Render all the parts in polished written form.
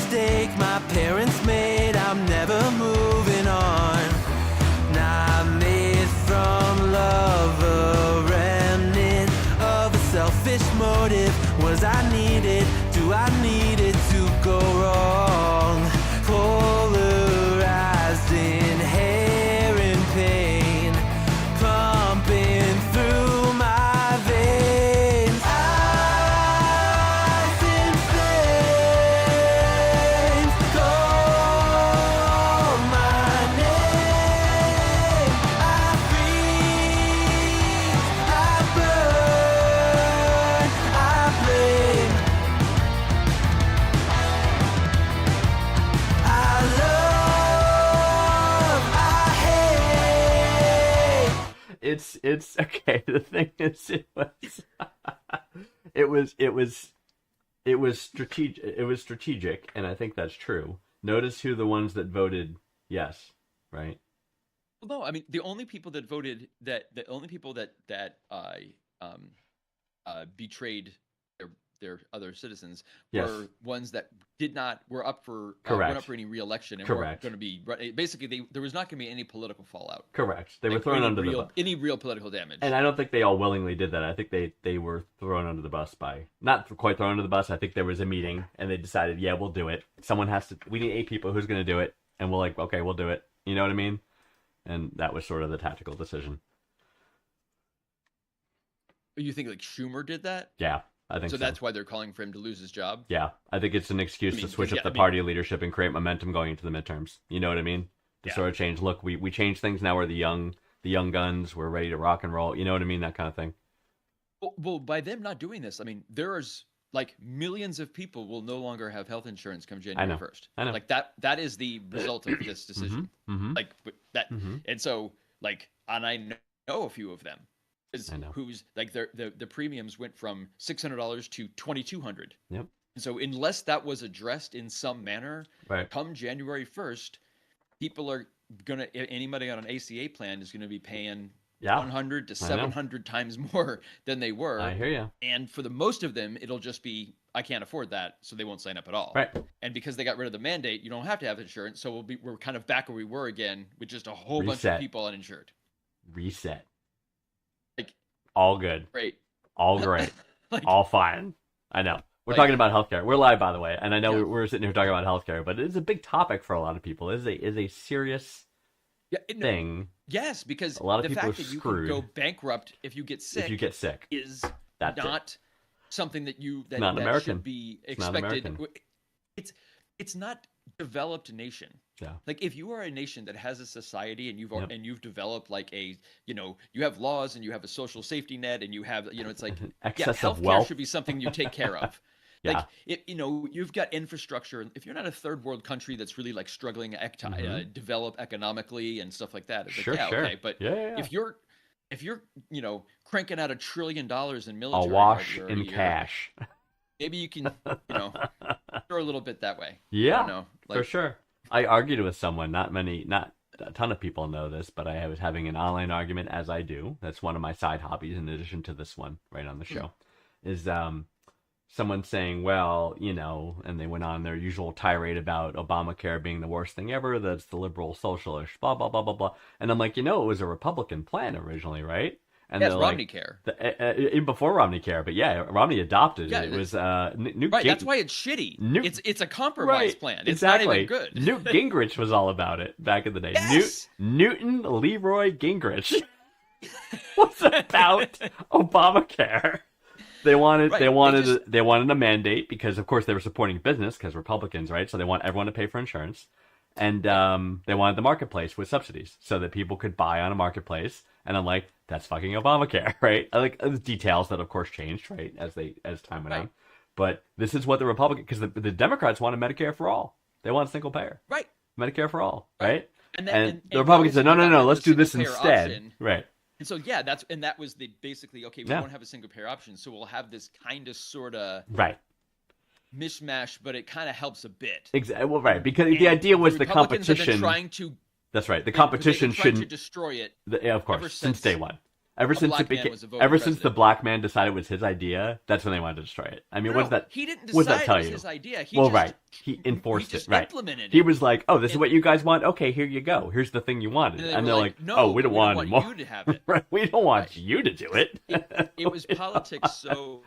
mistake my parents made. I'm never moving on. Now I made from love a remnant of a selfish motive. Was I needed? Do I need it to go wrong? Polarized inherent pain pumping through my veins. Eyes in flames, call my name. I freeze, I burn, I blame. I love, I hate. It's okay. The thing is, it was strategic, and I think that's true. Notice who the ones that voted yes, right? Well, no, I mean the only people that voted that betrayed their other citizens Yes. were ones that were up for Correct. weren't up for any re-election and Correct. weren't going to be basically there was not going to be any political fallout. Correct. They were Like, thrown any under the real, bus. any real political damage. And I don't think they all willingly did that. I think they were thrown under the bus by, not quite thrown under the bus. I think there was a meeting and they decided, yeah, we'll do it. Someone has to, we need 8 people. Who's going to do it? And we're like, okay, we'll do it. You know what I mean? And that was sort of the tactical decision. You think like Schumer did that? Yeah, I think so. So that's why they're calling for him to lose his job? Yeah, I think it's an excuse I mean, to switch up yeah, the I mean- party leadership and create momentum going into the midterms. You know what I mean? To Yeah. sort of change. Look, we changed things. Now we're the young guns. We're ready to rock and roll. You know what I mean? That kind of thing. Well, by them not doing this, I mean, there's like millions of people will no longer have health insurance come January 1st. I know. Like that is the result of this decision. Mm-hmm. Like that. Mhm. And so like, and I know a few of them I know. who's like the premiums went from $600 to $2,200. Yep. And so unless that was addressed in some manner, Right. come January 1st, people are anybody on an ACA plan is gonna be paying Yeah. 100 to I know. 700 times more than they were. I hear you. And for the most of them, it'll just be, I can't afford that, so they won't sign up at all. Right. And because they got rid of the mandate, you don't have to have insurance, so we're kind of back where we were again with just a whole bunch Reset. of people uninsured. Reset. Like, All good. great. All great. Like, All fine. I know. We're Like- talking about healthcare. We're live, by the way, and I know Yeah. we're sitting here talking about healthcare, but it is a big topic for a lot of people. It is a serious yeah, thing yes, because A lot of the people fact are that you screwed can go bankrupt if you get sick if you get sick. is That's it. not something that Not that American. should be It's not expected. American. It's not developed nation. Yeah. Like if you are a nation that has a society and Yep. you've developed like you have laws and you have a social safety net and you have it's like Excess yeah, of healthcare wealth. should be something you take care of. Yeah. Like you've got infrastructure. If you're not a third world country that's really like struggling to develop economically and stuff like that, it's Sure, like yeah, sure. okay. But Yeah. if you're cranking out $1 trillion in military Awash hardware a in year, cash. maybe you can throw a little bit that way. I Yeah, don't know. for sure. I argued with someone. Not a ton of people know this, but I was having an online argument, as I do. That's one of my side hobbies, in addition to this one right on the show. Is someone saying, well, and they went on their usual tirade about Obamacare being the worst thing ever. That's the liberal socialist, blah blah blah blah blah. And I'm like, it was a Republican plan originally, right? And Yes, they're Romney like, care. Even before Romney Care, but yeah, Romney adopted Yeah, it. It was Newt Right, Ging- that's why it's shitty. Newt- It's a compromise Right, plan. It's exactly. not even good. Newt Gingrich was all about it back in the day. Yes! Newton Leroy Gingrich was about Obamacare. They wanted Right, they they wanted just- they wanted a mandate because of course they were supporting business because Republicans, right? So they want everyone to pay for insurance. And they wanted the marketplace with subsidies so that people could buy on a marketplace. And I'm like, that's fucking Obamacare, right? I like the details that of course changed, right, as time went Right. on. But this is what the Republican, because the Democrats wanted Medicare for all. They want single payer. Right. Medicare for all, right? And The Republicans said, no, let's do this single-payer instead. option. Right. And so yeah, that was the basically okay. We Yeah. won't have a single payer option, so we'll have this kind of sort of Right. mishmash, but it kind of helps a bit. Exactly. Well, right. Because the And idea was the Republicans have been competition. trying to That's right. The competition they've been trying to shouldn't. destroy it. Yeah, of ever course, since day one. Ever a since black it man became, was a voting ever since the president. black man decided it was his idea, that's when they wanted to destroy it. I mean, what does that? He didn't What does that decide tell it was you? his idea. He Well, just, right. He enforced just it. Right. implemented He it. was like, "Oh, this is And- what you guys want. Okay, here you go. Here's the thing you wanted." And they And were they're like, like, "No, "Oh, we don't want want anymore. you to have it." Right? We don't want Right. you to do it." It was politics so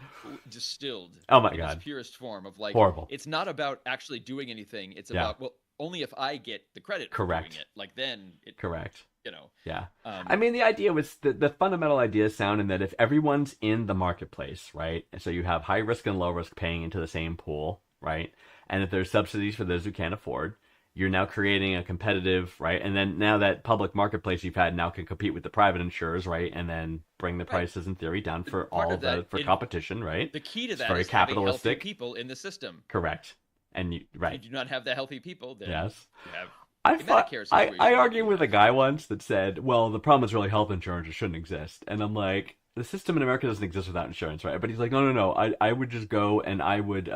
distilled Oh my in God. its purest form of like, Horrible. it's not about actually doing anything. It's Yeah. about, well, only if I get the credit Correct. for doing it. Like then it, Correct. you know. Yeah. Um, I mean, the idea was the fundamental idea is sound in that if everyone's in the marketplace, right? And so you have high risk and low risk paying into the same pool, right? And if there's subsidies for those who can't afford, you're now creating a competitive, right? And then now that public marketplace you've had now can compete with the private insurers, right? And then bring the prices in theory down for Part all of that, for competition, right? the key to that very is having healthy capitalistic. people in the system. Correct. And you, If right. you do not have the healthy people, then Yes. you have I the thought Medicare I situation. argued with a guy once that said, "Well, the problem is really health insurance; it shouldn't exist." And I'm like, "The system in America doesn't exist without insurance, right?" But he's like, "No. I would just go and I would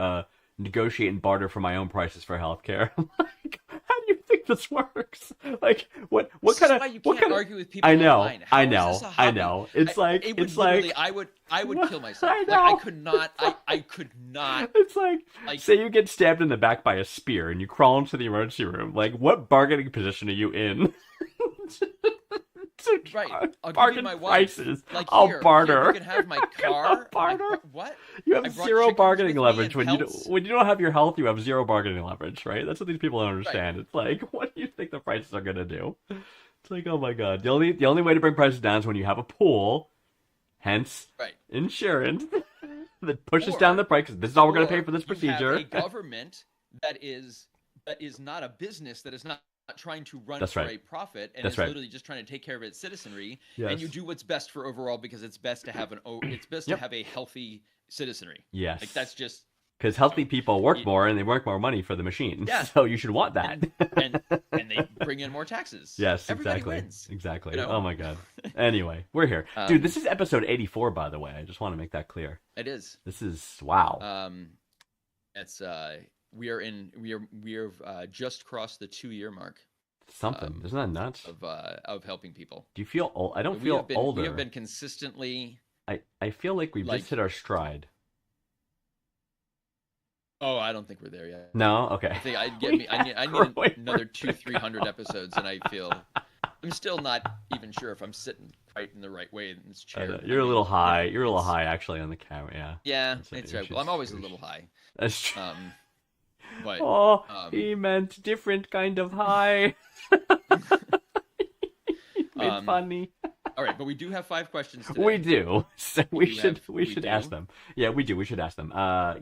negotiate and barter for my own prices for healthcare." I'm like, "How do you think this works? Like, what This kind is of why you what can't kind of?" argue with people I know, online. How I is know, this a I hobby? know. It's like it would it's like literally, I would kill myself. I Like know. I could not. I could not. It's like, Like- say you get stabbed in the back by a spear and you crawl into the emergency room. Like, what bargaining position are you in? To Right. I'll give you bargain my wife. prices. Like I'll here, barter. Here, you can have my car. barter. What? You I have brought zero chickens bargaining with me leverage and when pelts. you don't have your health. You have zero bargaining leverage, right? That's what these people don't understand. It's like, what do you think the prices are gonna do? It's like, oh my god. The only way to bring prices down is when you have a pool, hence Right. insurance that pushes Or- down the price. This is all we're gonna Or pay for this you procedure. have a government that is not a business, that is not trying to run That's for right. a profit, and That's is right. literally just trying to take care of its citizenry. Yes. And you do what's best for overall, because it's best to have it's best Yep. to have a healthy citizenry. Yes. Like that's just Because healthy people work You- more and they work more money for the machine. Yeah. So you should want that. and they bring in more taxes. Yes, Everybody exactly. wins. Exactly. you know? Oh my god. Anyway, we're here. Dude, this is episode 84, by the way. I just want to make that clear. It is. This is wow. It's we are just crossed the 2-year mark Something. Isn't that nuts? of helping people. Do you feel old? I don't We feel have been, older. We have been consistently. I feel like we've like- just hit our stride. Oh, I don't think we're there yet. No? Okay. I think We I have need growing another 200-300 episodes, and I feel I'm still not even sure if I'm sitting quite in the right way in this I chair. know. You're a little high. You're a little it's- high actually on the camera. Yeah. Yeah, That's it. it's You right. should- Well, I'm always a you little high. That's true. But Oh, um, he meant different kind of high. It's funny. all right, but we do have 5 questions today. We do. So we do should have- we we should do? ask them. Yeah, we do. We should ask them.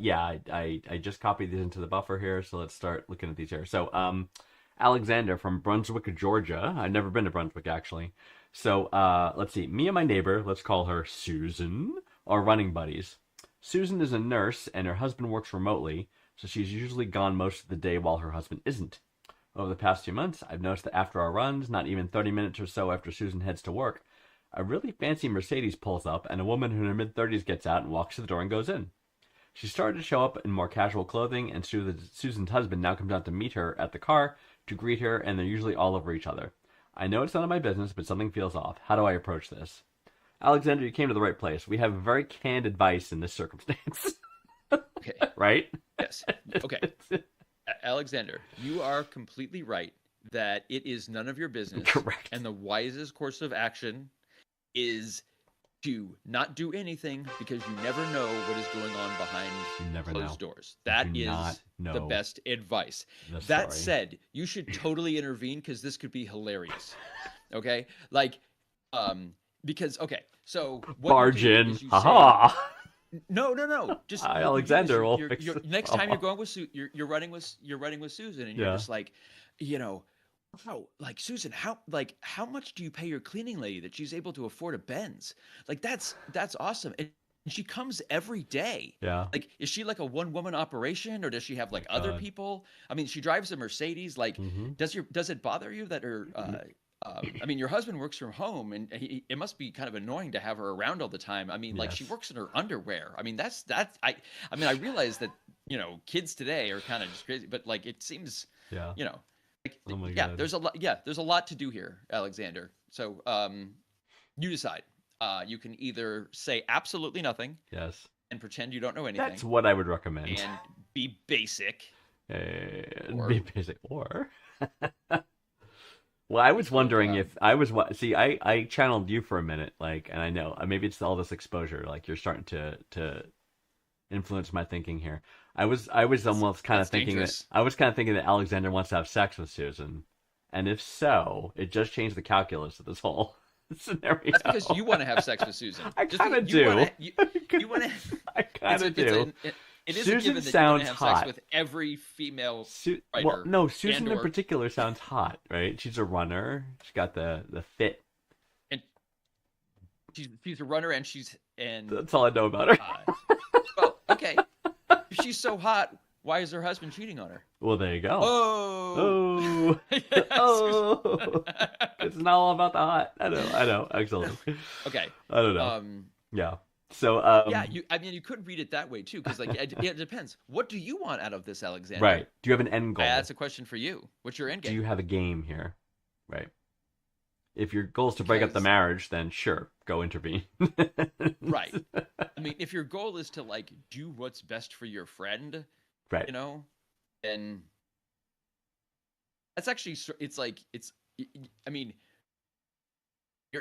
Yeah, I just copied these into the buffer here, so let's start looking at these here. So Alexander from Brunswick, Georgia. I've never been to Brunswick actually. So let's see. Me and my neighbor, let's call her Susan, are running buddies. Susan is a nurse and her husband works remotely, so she's usually gone most of the day while her husband isn't. Over the past few months, I've noticed that after our runs, not even 30 minutes or so after Susan heads to work, a really fancy Mercedes pulls up and a woman in her mid-30s gets out and walks to the door and goes in. She started to show up in more casual clothing, and Susan's husband now comes out to meet her at the car to greet her, and they're usually all over each other. I know it's none of my business, but something feels off. How do I approach this? Alexander, you came to the right place. We have very canned advice in this circumstance. Okay. Right? Yes. Okay. Alexander, you are completely right that it is none of your business. Correct. And the wisest course of action is to not do anything, because you never know what is going on behind You never closed know. doors. That do is not the know best advice. the That story. said, you should totally intervene, because this could be hilarious. Okay? Like, because, okay, so what Barge you do in. is you say- Haha. No. Just Hi, what you do is Alexander will you're- fix you're- this next time you're problem. going with you're running with Susan, and you're Yeah. just like, how, like, Susan, how much do you pay your cleaning lady that she's able to afford a Benz? Like that's awesome. And she comes every day. Yeah. Like, is she like a one-woman operation, or does she have like other God. people? I mean, she drives a Mercedes. Like, Mhm. does it bother you that her? I mean, your husband works from home, and it must be kind of annoying to have her around all the time. I mean, like, she Yes. works in her underwear. I mean, that's I mean, I realize that kids today are kind of just crazy, but like, it seems Yeah. like, Oh my yeah, God. there's a lot to do here, Alexander. So you decide. You can either say absolutely nothing Yes. and pretend you don't know anything, That's what I would recommend. and be basic. Or- Be basic. Or. Well, I was wondering if I was see, I channeled you for a minute, like, and I know maybe it's all this exposure, like you're starting to influence my thinking here. I was almost kind of That's thinking dangerous. that I was kind of thinking that Alexander wants to have sex with Susan, and if so, it just changed the calculus of this whole scenario. That's because you want to have sex with Susan. I Just kind of because you do. wanna- you want to. I kind of do. It is Susan a given that you sounds want to have hot. sex with every female Well, writer. no, Susan in and/or- particular sounds hot, right? She's a runner. She's got the fit. and she's a runner, and That's all I know about her. well, okay. If she's so hot, why is her husband cheating on her? Well, there you go. Oh, Oh, oh. It's not all about the hot. I know. Excellent. okay. I don't know. Yeah. So, Yeah, I mean, you could read it that way too, because like it depends. What do you want out of this, Alexander? right. Do you have an end goal? That's a question for you. What's your end Do game? you have a game here? Right. If your goal is to break up the Because- marriage, then sure, go intervene. Right. I mean, if your goal is to like do what's best for your friend, Right. you know, then that's actually it's like it's. I mean,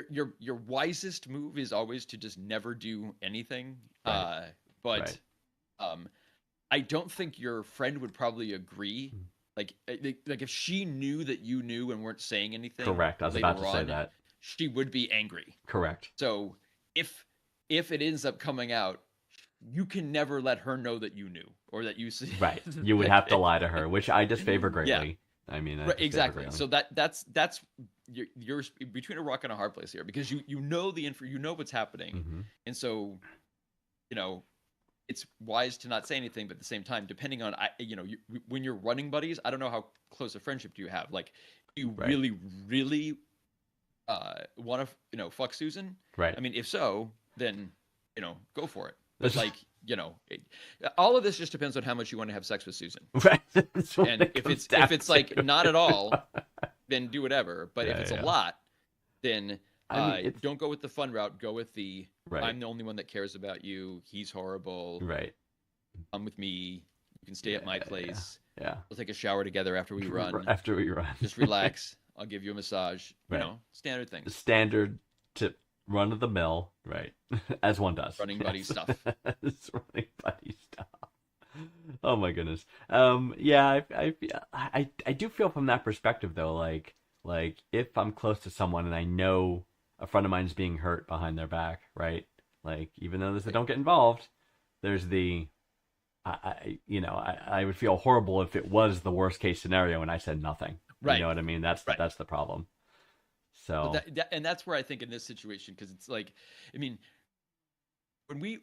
your wisest move is always to just never do anything. Right. But Right. I don't think your friend would probably agree. Like if she knew that you knew and weren't saying anything. Correct. I was about to later say on, that. she would be angry. Correct. So if it ends up coming out, you can never let her know that you knew or that you see. Right. You would have to lie to her, which I disfavor greatly. Yeah. I mean, I Right, disfavor exactly. greatly. So that's you're between a rock and a hard place here, because you know the info, you know what's happening, Mhm. and so it's wise to not say anything. But at the same time, depending on when you're running buddies, I don't know how close a friendship do you have. Like, do you Right. really want to fuck Susan? Right. I mean, if so, then go for it. This But is- all of this just depends on how much you want to have sex with Susan. Right. That's what And it if comes it's down like to. not at all, then do whatever. But if Yeah, it's yeah. a lot, then I mean, it's- don't go with the fun route. Go with the Right. I'm the only one that cares about you. He's horrible. Right. Come with me. You can stay at my Yeah, yeah. place. Yeah. We'll take a shower together after we run. After we run. Just relax. I'll give you a massage. Right. Standard things. Standard tip, run of the mill, right? As one does. Running buddy Yes. stuff. It's running buddy stuff. Oh my goodness. Yeah, I do feel from that perspective though, like if I'm close to someone and I know a friend of mine's being hurt behind their back, right? Like, even though they don't get involved, there's the I would feel horrible if it was the worst case scenario and I said nothing. Right. You know what I mean? That's Right. the problem. So But and that's where I think in this situation, because it's like, I mean, when we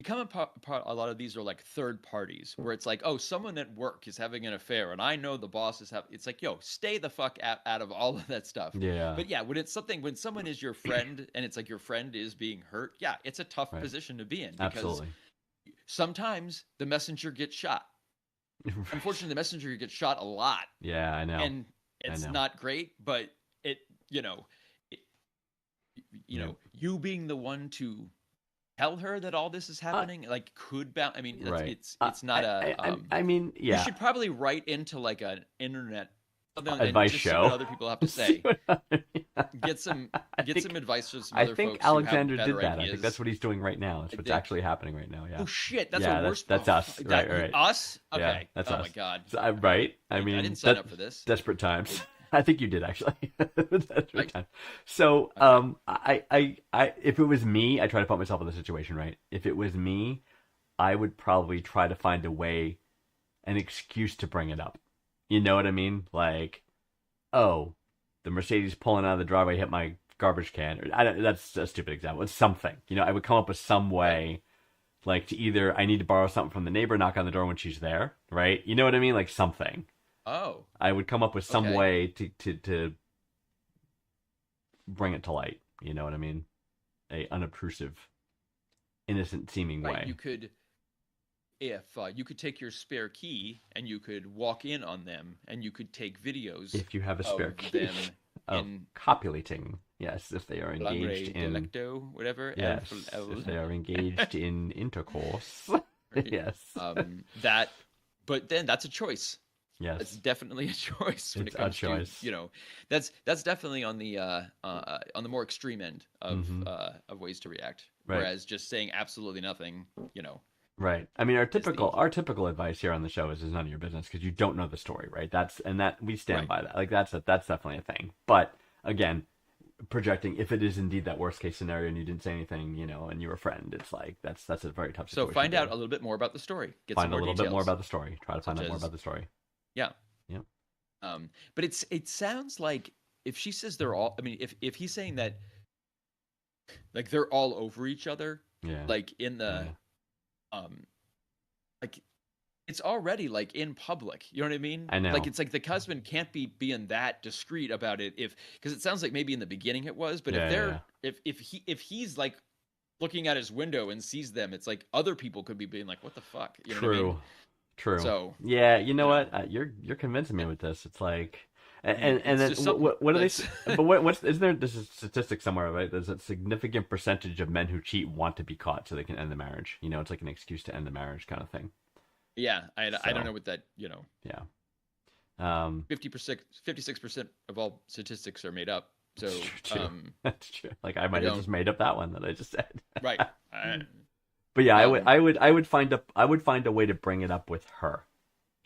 come apart, a lot of these are like third parties, where it's like, oh, someone at work is having an affair, and I know the boss is having. It's like, yo, stay the fuck out of all of that stuff. yeah. But yeah, when someone is your friend, and it's like your friend is being hurt, yeah, it's a tough Right. position to be in, because Absolutely. sometimes the messenger gets shot. Unfortunately, the messenger gets shot a lot, Yeah, I know. and it's know. not great, but it Yeah. you being the one to tell her that all this is happening like could bound. I mean, Right. it's not I mean, yeah. you should probably write into like an internet something Advice and just see show. what other people have to say. Get some think- some advice from some I other think folks who have Alexander did better that. I ideas. think that's what he's doing right now. That's what's think- actually happening right now. Yeah. Oh shit, that's Yeah, a worse. that's us. Right. Us? Yeah, Okay. that's oh us. my god. So, right. I mean, I didn't sign up for this. Desperate times. I think you did actually. Desperate Right. times. So, I, if it was me, I try to put myself in the situation, right? If it was me, I would probably try to find a way, an excuse to bring it up. You know what I mean? Like, oh, the Mercedes pulling out of the driveway hit my garbage can. Or, that's a stupid example. It's something. I would come up with some way, like to either I need to borrow something from the neighbor, knock on the door when she's there, right? You know what I mean? Like something. Oh. I would come up with some Okay. way to bring it to light. You know what I mean? A unobtrusive, innocent seeming Right. way. You could, if you could take your spare key and you could walk in on them and you could take videos If you have a spare of key. them in copulating. Yes, if they are Langre engaged in Delecto, whatever. yes, if they are engaged in intercourse. Right. Yes. But then that's a choice. Yes. It's definitely a choice when It's it a comes choice. to, that's definitely on the more extreme end of ways to react. Right. Whereas just saying absolutely nothing, Right. I mean, our the- typical advice here on the show is none of your business because you don't know the story, right? That we stand Right. by that. Like that's definitely a thing. But again, projecting if it is indeed that worst case scenario and you didn't say anything, and you're a friend, it's like that's a very tough So situation. find out a little bit more about the story. Get find some a more little details. bit more about the story. Try to find Such out more as- about the story. Yeah. Yeah. But it sounds like if she says they're all, I mean, if he's saying that, like they're all over each other, Yeah. like in the, like it's already like in public. You know what I mean? I know. Like it's like the husband can't be being that discreet about it because it sounds like maybe in the beginning it was, but Yeah, if yeah, they're if he's like looking at his window and sees them, it's like other people could be being like, what the fuck? You know what I mean? True. So yeah, you know you what? You're convincing me with this. It's like, and It's then just something what do they? that's- But what's isn't there? This is a statistic somewhere, right? There's a significant percentage of men who cheat want to be caught so they can end the marriage. It's like an excuse to end the marriage kind of thing. yeah, I So- don't know what that, Yeah. 56% of all statistics are made up. So, That's true, too. That's true. Like I might have don't- just made up that one that I just said. right. But yeah, Um, I would find a way to bring it up with her.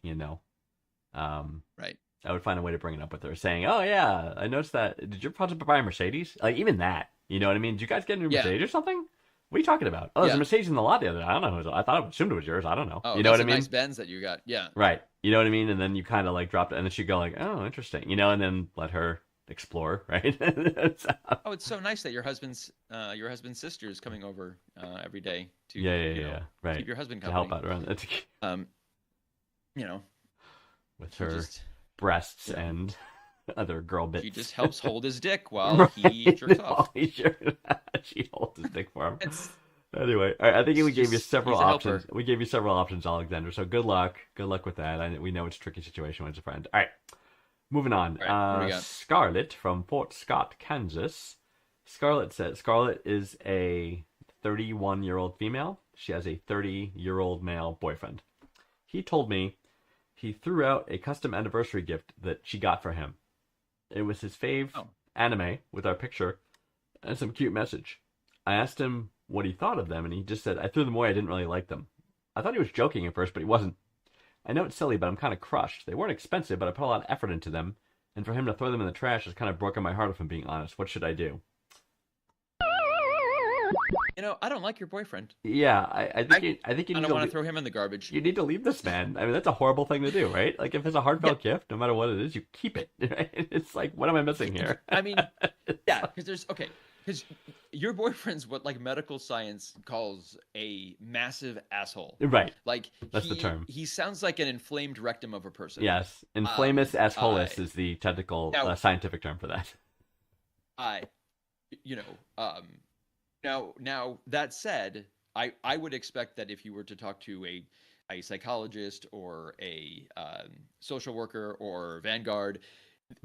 Right. I would find a way to bring it up with her, saying, "Oh yeah, I noticed that. Did your project buy a Mercedes? Like even that, you know what I mean? Did you guys get a new Yeah. Mercedes or something? What are you talking about? Oh, there's Yeah. a Mercedes in the lot the other day. I don't know. I thought I assumed it was yours. I don't know. Oh, You know what I that's a mean? nice Benz that you got. Yeah. Right. You know what I mean? And then you kind of like dropped it, and then she'd go like, "Oh, interesting," and then let her explore, right? Oh, it's so nice that your husband's sister is coming over every day to yeah, right. keep your husband To company. help out around with she her just breasts and other girl bits. she just helps hold his dick while he jerks off. She holds his dick for him. It's Anyway, all right, I think we gave you Just- several he's a helper. options. We gave you several options, Alexander. So good luck. Good luck with that. We know it's a tricky situation when it's a friend. All right, moving on. All right, what do we got? Scarlett from Fort Scott, Kansas. Scarlett says Scarlett is a 31-year-old female. She has a 30-year-old male boyfriend. He told me he threw out a custom anniversary gift that she got for him. It was his fave Oh. anime with our picture and some cute message. I asked him what he thought of them, and he just said, I threw them away, I didn't really like them. I thought he was joking at first, but he wasn't. I know it's silly, but I'm kind of crushed. They weren't expensive, but I put a lot of effort into them, and for him to throw them in the trash has kind of broken my heart, if I'm being honest. What should I do? I don't like your boyfriend. Yeah, I think you I need don't to want to throw him in the garbage. you need to leave this man. I mean, that's a horrible thing to do, right? Like, if it's a heartfelt gift, no matter what it is, you keep it. Right? It's like, what am I missing here? I mean, yeah, because your boyfriend's what like medical science calls a massive asshole. Right. Like That's the term. He sounds like an inflamed rectum of a person. Yes. Inflamus assholus I- is the technical Now- scientific term for that. Now that said, I would expect that if you were to talk to a psychologist or a social worker or Vanguard,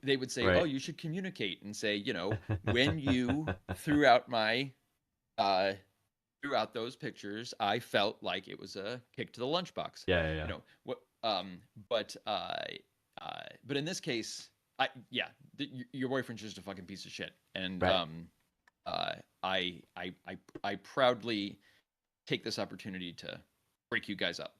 they would say, Right. "Oh, you should communicate and say, when you threw out those pictures, I felt like it was a kick to the lunchbox." Yeah. But in this case, your boyfriend's just a fucking piece of shit, and Right. I proudly take this opportunity to break you guys up.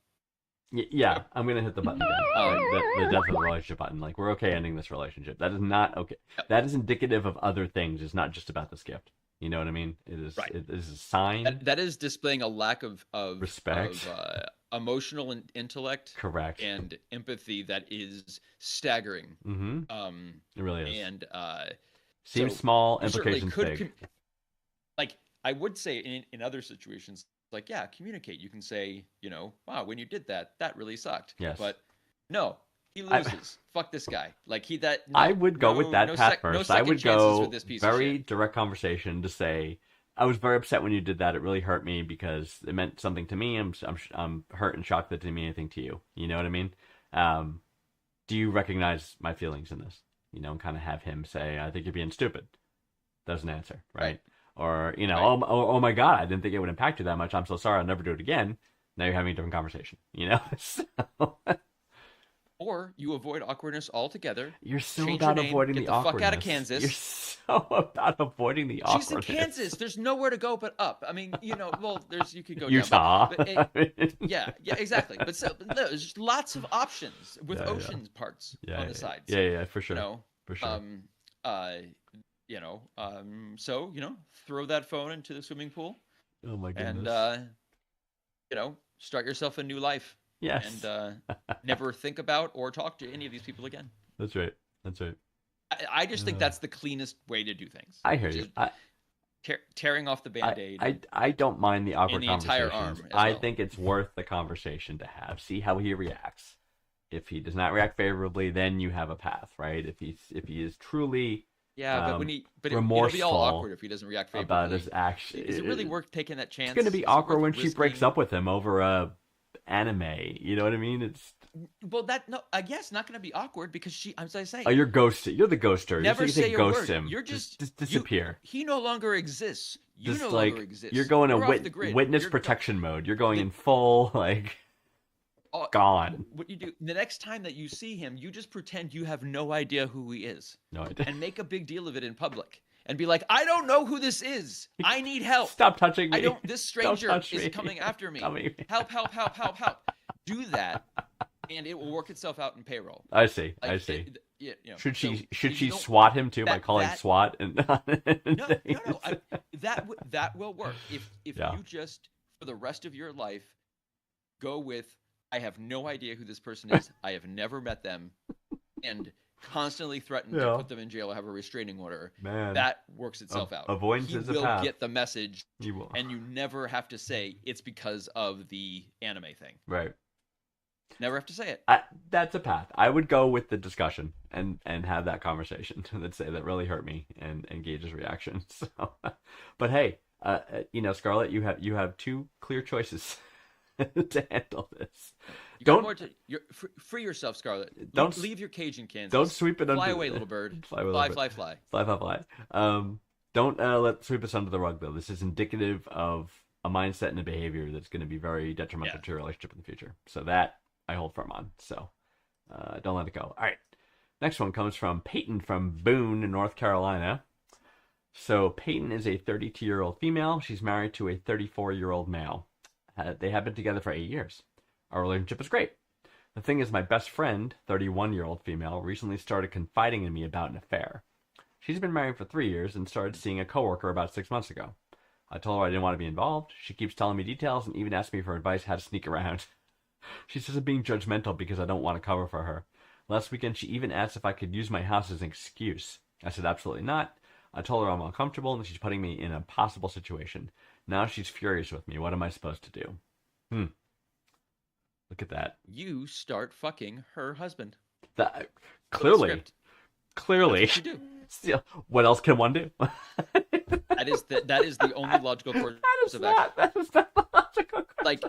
Yeah, I'm gonna hit the button again. The death of the relationship button. Like, we're okay ending this relationship. That is not okay. Yep. That is indicative of other things. It's not just about this gift. You know what I mean? It is. Right. It is a sign. That is displaying a lack of Respect. of emotional intellect Correct. and empathy that is staggering. Mm-hmm. It really is. And Seems so small, you certainly implications big. like I would say in other situations, like, yeah, communicate. You can say, wow, when you did that, that really sucked. Yes. But no, he loses. Fuck this guy. Like I would go with that path no first. I second would chances go with this piece of very shit. direct conversation to say, I was very upset when you did that. It really hurt me because it meant something to me. I'm hurt and shocked that it didn't mean anything to you. You know what I mean? Do you recognize my feelings in this? and kind of have him say, I think you're being stupid. Doesn't answer, right? Right. Or, Right. oh my God, I didn't think it would impact you that much. I'm so sorry. I'll never do it again. Now you're having a different conversation, So, Or you avoid awkwardness altogether. you're so Change about your name, avoiding get the the fuck out of awkwardness. Kansas. You're so about avoiding the She's in awkwardness. Kansas. There's nowhere to go but up. I mean, well, you could go Utah. down. Yeah, exactly. But no, there's just lots of options with Yeah, ocean parts on the sides. Yeah, for sure. For sure. So, throw that phone into the swimming pool Oh my goodness. and, start yourself a new life. Yes. And never think about or talk to any of these people again. That's right. I just think that's the cleanest way to do things. I hear you. Tearing off the Band-Aid. I don't mind the awkward the entire conversations. arm as I well. think it's worth the conversation to have. See how he reacts. If he does not react favorably, then you have a path, right? If he is truly Yeah, but it'll remorseful be all awkward if he doesn't react favorably. about his action. Is it really worth taking that chance? It's going to be Is it awkward worth when she breaks risking- up with him over a anime. You know what I mean? It's I guess not going to be awkward because as I say, you're ghosted. You're the ghoster. never you say say a ghost word. him. You're just disappear. He no longer exists. You Just no like longer exist. you're going You're to off the grid. witness You're protection mode. You're going in full gone. What you do the next time that you see him, you just pretend you have no idea who he is No idea. and make a big deal of it in public and be like, I don't know who this is. I need help. Stop touching me. This Don't stranger touch is me. coming after me. Come here. Help. Do that and it will work itself out in payroll. I see. Like, I see. Should so she don't- swat him too by calling that- SWAT? And No. That will work if Yeah. you just for the rest of your life go with I have no idea who this person is. I have never met them, and constantly threaten to Yeah. put them in jail or have a restraining order. Man, That works itself out. avoidance He is a will path. get the message, You will. and you never have to say it's because of the anime thing. Right. Never have to say it. That's a path. I would go with the discussion and have that conversation. Let's say that really hurt me and gauge his reaction. So, but hey, Scarlett, you have two clear choices to handle this. You got more to free yourself, Scarlett. Don't leave your cage in Kansas. Don't sweep it under. Fly away, little bird. Fly, away, Fly, little bird. fly. Fly. Don't let sweep us under the rug though. This is indicative of a mindset and a behavior that's going to be very detrimental to your relationship in the future. So that I hold firm on. So don't let it go. All right. Next one comes from Peyton from Boone, North Carolina. So Peyton is a 32-year-old female. She's married to a 34-year-old male. They have been together for 8 years. Our relationship is great. The thing is, my best friend, 31-year-old female, recently started confiding in me about an affair. She's been married for 3 years and started seeing a coworker about 6 months ago. I told her I didn't want to be involved. She keeps telling me details and even asked me for advice how to sneak around. She says I'm being judgmental because I don't want to cover for her. Last weekend, she even asked if I could use my house as an excuse. I said absolutely not. I told her I'm uncomfortable and she's putting me in an impossible situation. Now she's furious with me. What am I supposed to do? Look at that. You start fucking her husband. That Flip the clearly. script. That's what you do. Still, what else can one do? That is the only logical course of action. That is not the logical course. Like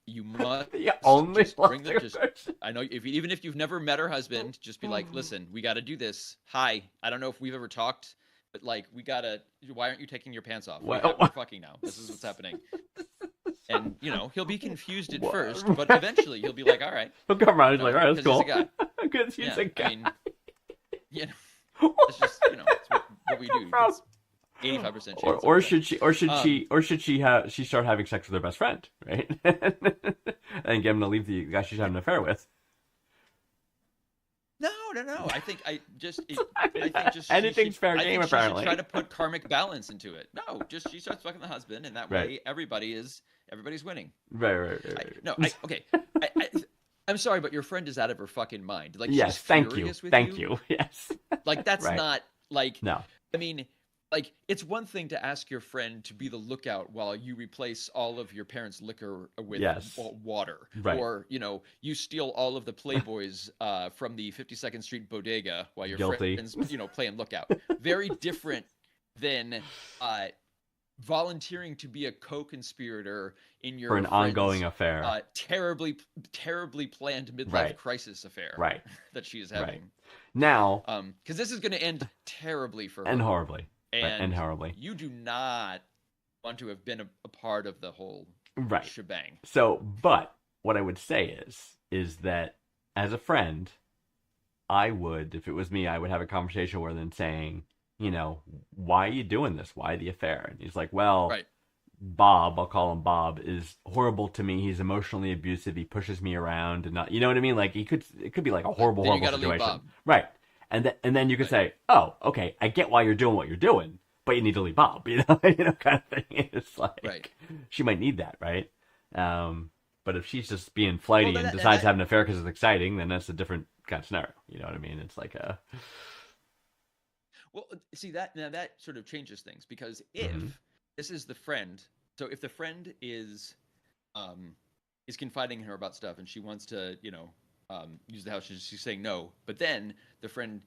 you must The only just bring the logical course. I know even if you've never met her husband, just be like, listen, we got to do this. Hi, I don't know if we've ever talked, but like we gotta. Why aren't you taking your pants off? We're fucking now. This is what's happening. And he'll be confused at first, but eventually he'll be like, all right. He'll come around. He's like, all right, that's cool. Because he's a guy. Because he's a guy. I mean, it's just it's what we do. It's 85% chance. Or should she start having sex with her best friend, right? And get him to leave the guy she's having an affair with. No. I think anything's fair game. Apparently, she should try to put karmic balance into it. No, just she starts fucking the husband, and that way everybody's winning. Right. Okay. I'm sorry, but your friend is out of her fucking mind. Like, yes, she's thank furious you, with thank you. Yes, like that's Right. not like no. I mean, like it's one thing to ask your friend to be the lookout while you replace all of your parents' liquor with water, Right. or you steal all of the Playboys from the 52nd Street bodega while your Guilty. friend's playing lookout. Very different than volunteering to be a co-conspirator in your For an friend's, ongoing affair. terribly planned midlife Right. crisis affair Right. that she is Right. having. Now, Because this is going to end terribly for her. and horribly. Right, And and horribly. you do not want to have been a part of the whole Right. shebang. So, but what I would say is that as a friend, I would, if it was me, I would have a conversation with him saying, you know, why are you doing this? Why the affair? And he's like, well, Right. Bob, I'll call him Bob, is horrible to me. He's emotionally abusive. He pushes me around, and not, you know what I mean? Like it could be like a horrible, Then you horrible gotta leave situation, Bob. right? And then you could say, oh, okay, I get why you're doing what you're doing, but you need to leave Bob, you know, kind of thing. It's like Right. she might need that, right? But if she's just being flighty Well, and decides to have an affair because it's exciting, then that's a different kind of scenario. You know what I mean? It's like a Well, see that now that sort of changes things because if Mhm. this is the friend, so if the friend is confiding in her about stuff and she wants to, use the house, she's saying no, but then the friend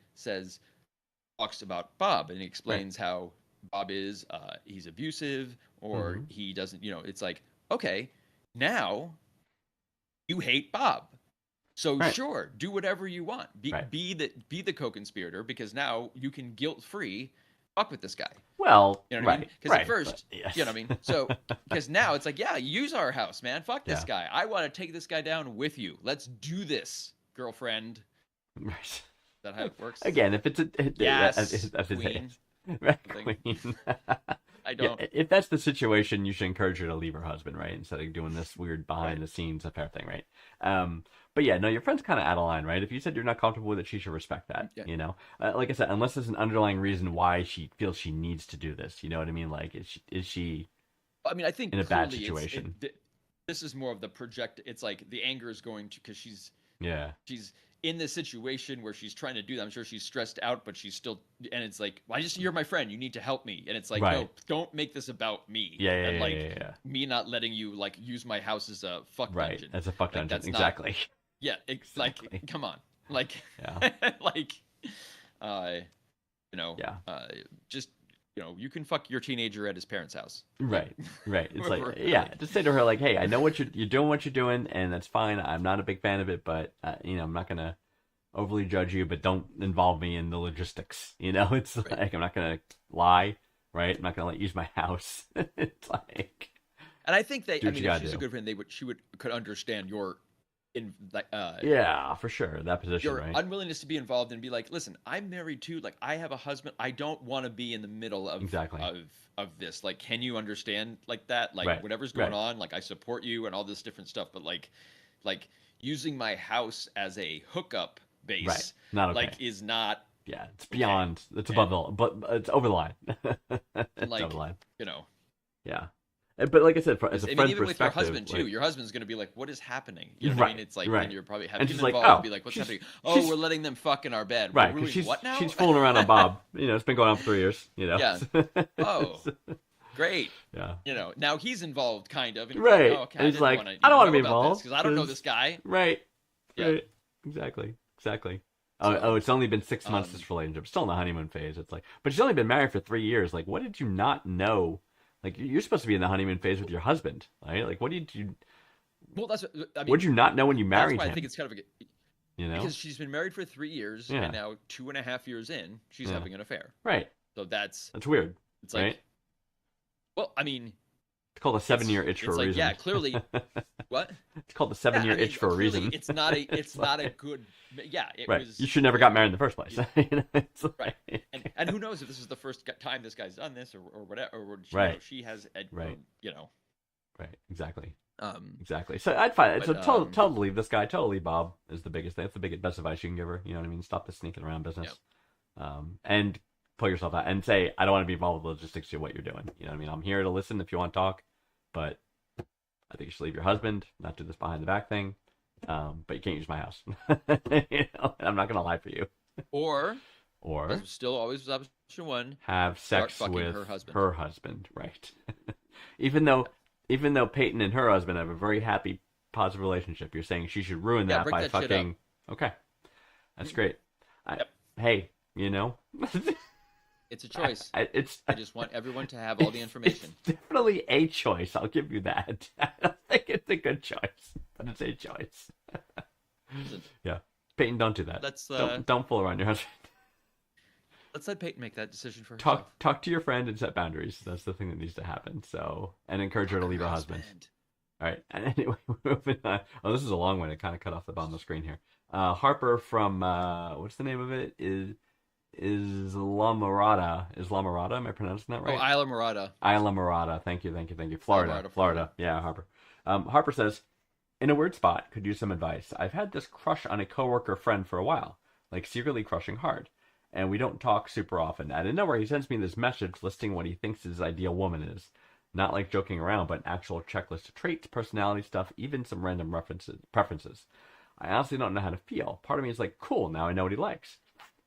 talks about Bob and he explains how Bob is he's abusive or Mhm. he doesn't, it's like, okay, now you hate Bob. So Right. sure, do whatever you want. Right. Be the co-conspirator because now you can guilt-free fuck with this guy. well, You know what I mean? right, Because right, at first, but, yes. you know what I mean? So because now it's like, yeah, use our house, man. Fuck this Yeah. guy. I want to take this guy down with you. Let's do this, girlfriend. Is Right. that how it works? Again, if it's a Yes, that's a- queen. right, Thing. queen. I Yeah, don't. if that's the situation, you should encourage her to leave her husband, right? Instead of doing this weird behind the scenes affair thing, right? But yeah, no, your friend's kind of out of line, right? If you said you're not comfortable with it, she should respect that, Yeah. you know? Like I said, unless there's an underlying reason why she feels she needs to do this, you know what I mean? Like, is she I mean, I think in a bad clearly situation? this is more of the project. It's like the anger is going to because she's in this situation where she's trying to do that. I'm sure she's stressed out, but she's still, and it's like, you're my friend. You need to help me. And it's like, no, Right. don't make this about me. Yeah, and like yeah. me not letting you like use my house as a fuck Right, dungeon. that's a fuck Like, dungeon, that's not- exactly. Yeah, it's Exactly. like, come on, like, Yeah. like, Yeah. just you can fuck your teenager at his parents' house. Right. It's like, Right. yeah, just say to her, like, hey, I know what you're doing, what you're doing, and that's fine. I'm not a big fan of it, but I'm not gonna overly judge you, but don't involve me in the logistics. It's Right. like I'm not gonna lie, right? I'm not gonna let you use my house. It's like, And I think that Do I what you mean, if gotta she's a do. good friend, she could understand your yeah, for sure, that position, your right? unwillingness to be involved and be like, listen, I'm married too. Like, I have a husband. I don't want to be in the middle of Exactly. of this. Like, can you understand like that? Like, Right, whatever's going right. on. Like, I support you and all this different stuff. But like using my house as a hookup base, Right. Not okay. like, is not Yeah, it's beyond. It's above the, but it's over the line. It's like, over the line. Yeah. But like I said, as a I mean, friend's even with your perspective, husband too. like- Your husband's going to be like, "What is happening?" You know what I Right, mean? It's like, right. and you're probably And having she's him like, involved. "Oh, and be like, "What's she's- happening?" she's- We're letting them fuck in our bed. Right, We're because doing what now? she's fooling around on Bob. It's been going on for 3 years. Yeah. Oh, great. Yeah. Now he's involved, kind of. And he's Right. Like, oh, okay, And he's like, I I don't want to be involved because I don't know 'cause- this guy. Right. Yeah. Right. Exactly. So, Oh, it's only been 6 months um, this relationship. Still in the honeymoon phase. It's like, but she's only been married for 3 years. Like, what did you not know? Like, you're supposed to be in the honeymoon phase with your husband, right? Like, what did you? Well, that's. I mean, What did you not know when you that's married why him? I think it's kind of You know. because she's been married for 3 years, Yeah. and now 2.5 years in, she's Yeah. having an affair. Right. So that's Weird. it's like. Right. Well, I mean, It's called a 7-year itch for it's a like, reason. yeah, clearly. What? It's called the 7-year I mean, itch for a clearly reason. It's not a. It's not a good. Yeah, it Right. was. You should never got married in the first place. It's Right. like- And who knows if this is the first time this guy's done this or whatever, or Right. she has, Right. or, Right. Exactly. um, Exactly. So I'd find it. So But, tell her to leave this guy. Tell her to leave Bob is the biggest thing. That's the best advice you can give her. You know what I mean? Stop the sneaking around business. And pull yourself out and say, I don't want to be involved with logistics of what you're doing. You know what I mean? I'm here to listen if you want to talk, but I think you should leave your husband, not do this behind the back thing. But you can't use my house. And I'm not going to lie for you. or Or still always option one. have Start sex fucking with her husband. right? even though Peyton and her husband have a very happy, positive relationship, you're saying she should ruin Yeah, that break by that shit up. fucking. Okay, that's great. Yep. Hey, you know, It's a choice. It's I just want everyone to have all the information. It's definitely a choice. I'll give you that. I don't think it's a good choice, but it's a choice. Yeah, Peyton, don't do that. Let's don't fool around your husband. let's let Peyton make that decision for herself. Talk to your friend and set boundaries. That's the thing that needs to happen. So, and encourage her to leave her husband. All right. And anyway, moving on. Oh, this is a long one. It kind of cut off the bottom of the screen here. Harper from what's the name of it? Is La Mirada? Is La Mirada? Am I pronouncing that right? Oh, Isla Morada. Isla Mirada. Thank you. Florida. Yeah, Harper. Harper says, in a weird spot, could use some advice. I've had this crush on a coworker friend for a while, like secretly crushing hard, and we don't talk super often. Out of nowhere, he sends me this message listing what he thinks his ideal woman is. Not like joking around, but an actual checklist of traits, personality stuff, even some random preferences. I honestly don't know how to feel. Part of me is like, cool, now I know what he likes.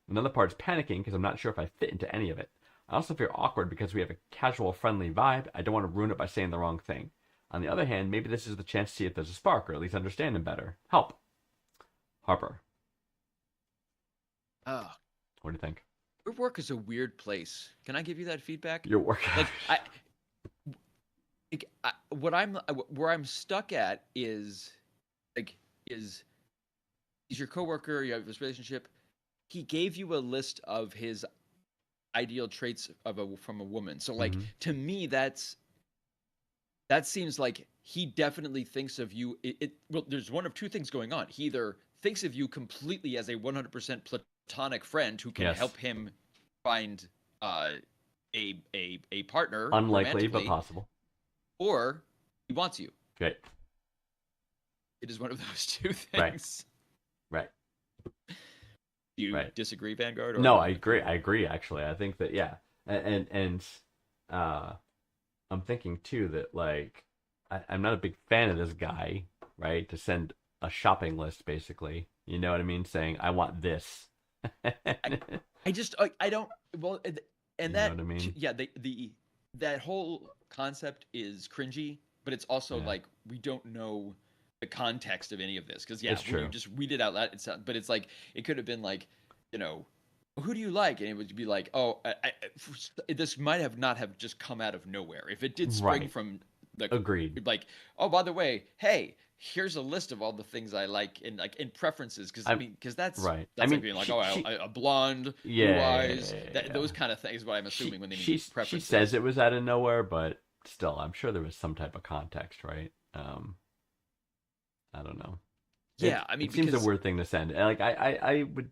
Another part is panicking because I'm not sure if I fit into any of it. I also feel awkward because we have a casual, friendly vibe. I don't want to ruin it by saying the wrong thing. On the other hand, maybe this is the chance to see if there's a spark, or at least understand him better. Help. Harper. Oh, What do you think? your work is a weird place. Can I give you that feedback? Your work. Where I'm stuck at is he's your coworker. You have this relationship. He gave you a list of his ideal traits from a woman. So like to me, that seems like he definitely thinks of you. Well, there's one of two things going on. He either thinks of you completely as a 100% platonic friend who can help him find a partner. Unlikely, but possible. Or he wants you. Right. It is one of those two things. Right. Do you disagree, Vanguard? Or no, I agree. Actually, I think that and I'm thinking too that like I'm not a big fan of this guy, right? To send a shopping list, basically. You know what I mean? Saying I want this. I don't. Well, and that. You know what I mean? Yeah. That whole concept is cringy, but it's also like we don't know the context of any of this because when you just read it out loud, but it's like it could have been like, who do you like, and it would be like, oh, this might have not have just come out of nowhere. If it did spring from the agreed, like, oh, by the way, hey, here's a list of all the things I like in preferences because that's right. That's like being like, a blonde, blue eyes, those kind of things. What I'm assuming when they mean preferences. She says it was out of nowhere, but still, I'm sure there was some type of context, right? I don't know. Yeah, it seems a weird thing to send. Like I would.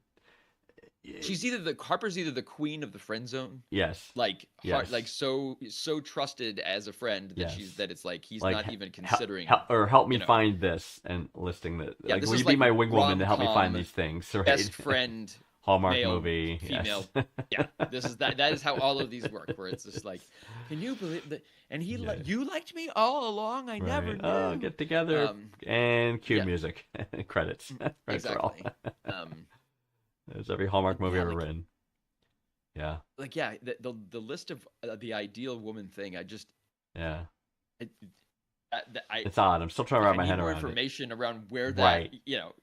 She's Harper's either the queen of the friend zone. Yes. Like so trusted as a friend that it's like he's not even considering. Help me find this and listing that. Yeah, like, will you be my wing woman to help me find these things? Right? Best friend. Hallmark male, movie. Female. Yes. Yeah. That is how all of these work. Where it's just like, can you believe that? And you liked me all along. I never knew. Oh, get together and cue music, credits. Exactly. There's every Hallmark movie ever written. Yeah. Like the list of the ideal woman thing. It's odd. I'm still trying to wrap my head around information around where that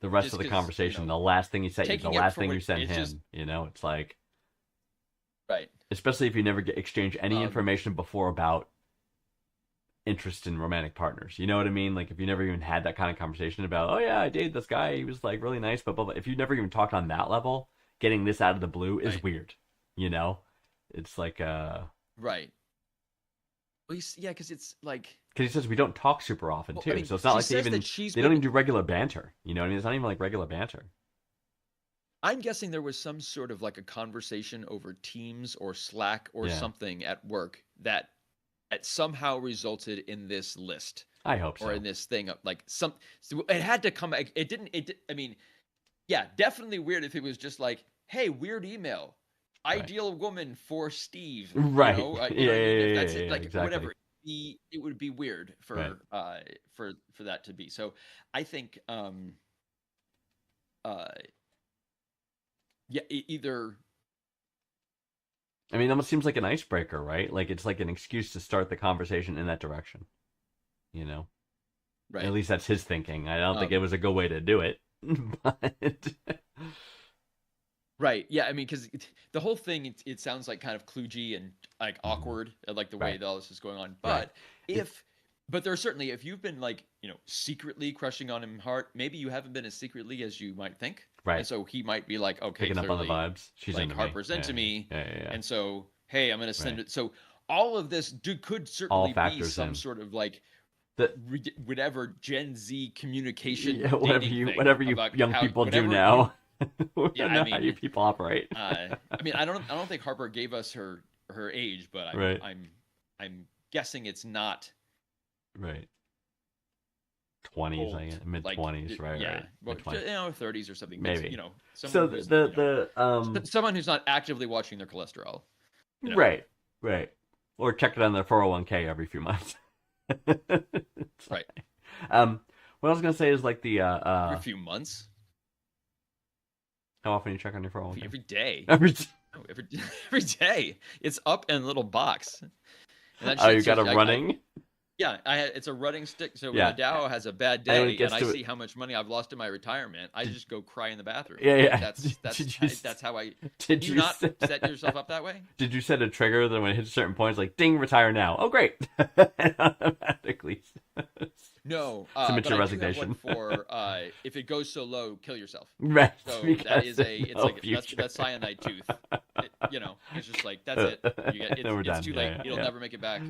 the rest of the conversation. The last thing he said, the last thing you sent him. Just, it's like right. Especially if you never exchange any information before about interest in romantic partners. You know what I mean? Like if you never even had that kind of conversation about, oh yeah, I dated this guy, he was like really nice, but if you never even talked on that level, getting this out of the blue is weird. It's like right. Well, because it's like because he says we don't talk super often too, so it's not like they don't even do regular banter. You know what I mean? It's not even like regular banter. I'm guessing there was some sort of like a conversation over Teams or Slack or something at work that somehow resulted in this list. I hope so. Or in this thing, like so it had to come. It didn't. I mean, yeah, definitely weird if it was just like, hey, weird email, ideal woman for Steve. Right. If that's it, like exactly. whatever. It would be weird for that to be. So I think either. I mean, it almost seems like an icebreaker, right? Like it's like an excuse to start the conversation in that direction. Right. At least that's his thinking. I don't think it was a good way to do it, but Right. Yeah. I mean, because the whole thing, it sounds like kind of kludgy and like Mhm. awkward, like the way Right. that all this is going on. Right. But but there's certainly, if you've been like, secretly crushing on him hard, maybe you haven't been as secretly as you might think. Right. And so he might be like, okay, Picking up on the clearly, vibes. She's like into Harper's me. into me. Yeah. And so, hey, I'm going to send Right. it. So all of this could All certainly be factors some in. sort of like The, whatever Gen Z communication yeah, whatever dating you thing whatever you about young how- people do whatever you- now. We Yeah, don't I know how mean, you people operate. I mean, I don't think Harper gave us her age, but Right. I'm guessing it's not Right. 20s, I old, guess, mid like, 20s, right? Yeah, Right. well, Mid-20s. 30s or something. Maybe. Someone So who's, the someone who's not actively watching their cholesterol. right, or check it on their 401k every few months. It's Right. What I was gonna say is like the Every few months, how often you check on your 401k? every day. Every No, every day. It's up in a little box. And that oh, shit you got a says- running? Yeah, it's a running stick. So when Yeah. the Dow has a bad And when it day gets and I to see how much money I've lost in my retirement, I just go cry in the bathroom. Yeah. That's how I. Did You you not set yourself up that way? Did you set a trigger that when it hits certain points, like ding, retire now? Oh, great! And automatically. No. Submit but your I do have resignation. one for if it goes so low, kill yourself. Right. So because that is there's it's no like future. that's cyanide tooth. It's just like that's it. Then we're It's done. too Yeah, late. yeah, You'll yeah. never make it back.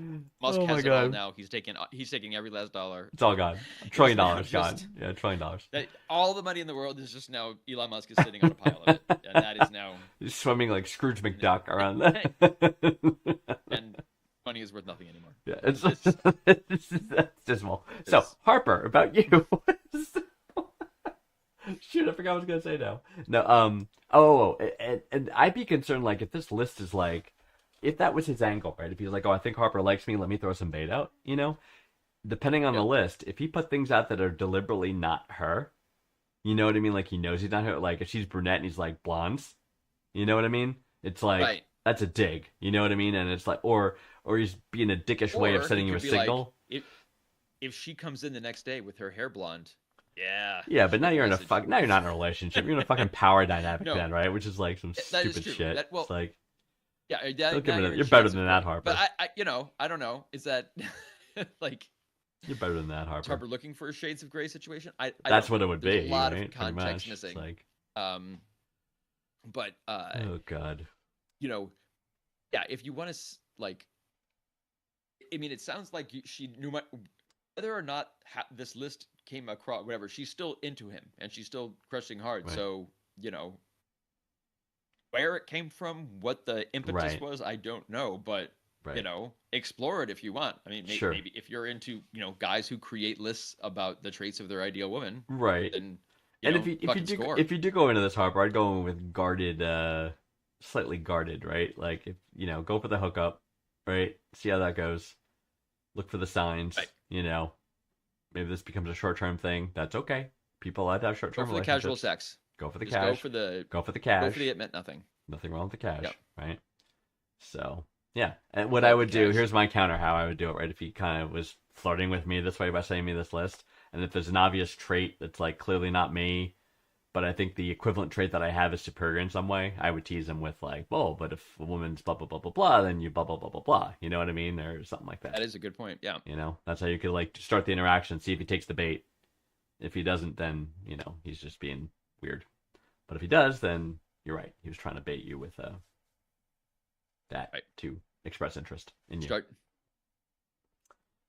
Musk Oh my has it all God. now. He's taking every last dollar. It's all gone. $1 trillion now gone. just- Yeah, $1 trillion. All the money in the world is just now Elon Musk is sitting on a pile of it, and that is now He's swimming like Scrooge McDuck around that. and money is worth nothing anymore. Yeah, It's- that's dismal. So It's- Harper, about you. Shoot, I forgot what I was gonna say now. No, and I'd be concerned like if this list is like, if that was his angle, right? If he's like, oh, I think Harper likes me, let me throw some bait out, depending on the list, if he put things out that are deliberately not her, you know what I mean? Like he knows he's not her. Like if she's brunette and he's like blondes, you know what I mean? It's like Right. that's a dig, you know what I mean? And it's like, or he's being a dickish way of Or sending he you a could be like, signal. if she comes in the next day with her hair blonde, yeah. Yeah, but now you're in a message. now you're not in a relationship. You're in a fucking power dynamic No. then, right? Which is like some That is stupid true. shit. Well, it's like Yeah, don't that, give now me that. in You're better chance than of that, it. Harper. But I don't know. Is that like You're better than that, is Harper. Harper looking for a shades of gray situation? That's don't what know. it would There's be. a lot right? of Pretty context much. It's missing. like, But oh god. Yeah. If you want to like, I mean, it sounds like she knew whether or not this list came across. Whatever, she's still into him and she's still crushing hard. Right. So where it came from, what the impetus Right. was, I don't know. But Right. explore it if you want. I mean, Sure. maybe if you're into guys who create lists about the traits of their ideal woman, Right. then And if you score. if you do go into this, Harper, I'd go in with guarded, slightly guarded, right? Like if go for the hookup, right? See how that goes. Look for the signs. Right. Maybe this becomes a short term thing. That's okay. People like to have short go term for the casual sex. Go for the Just cash. go for the cash. it meant nothing. Nothing wrong with the cash, Yep. right? So yeah, and what Love I the would do, cash. here's my counter how I would do it, right? If he kind of was flirting with me this way by sending me this list, and if there's an obvious trait that's like clearly not me, but I think the equivalent trait that I have is superior in some way, I would tease him with like, well, but if a woman's blah blah blah blah blah, then you blah blah blah blah blah. You know what I mean, or something like that. That is a good point. Yeah. That's how you could like start the interaction, see if he takes the bait. If he doesn't, then he's just being weird. But if he does, then you're right. He was trying to bait you with that Right. to express interest in you.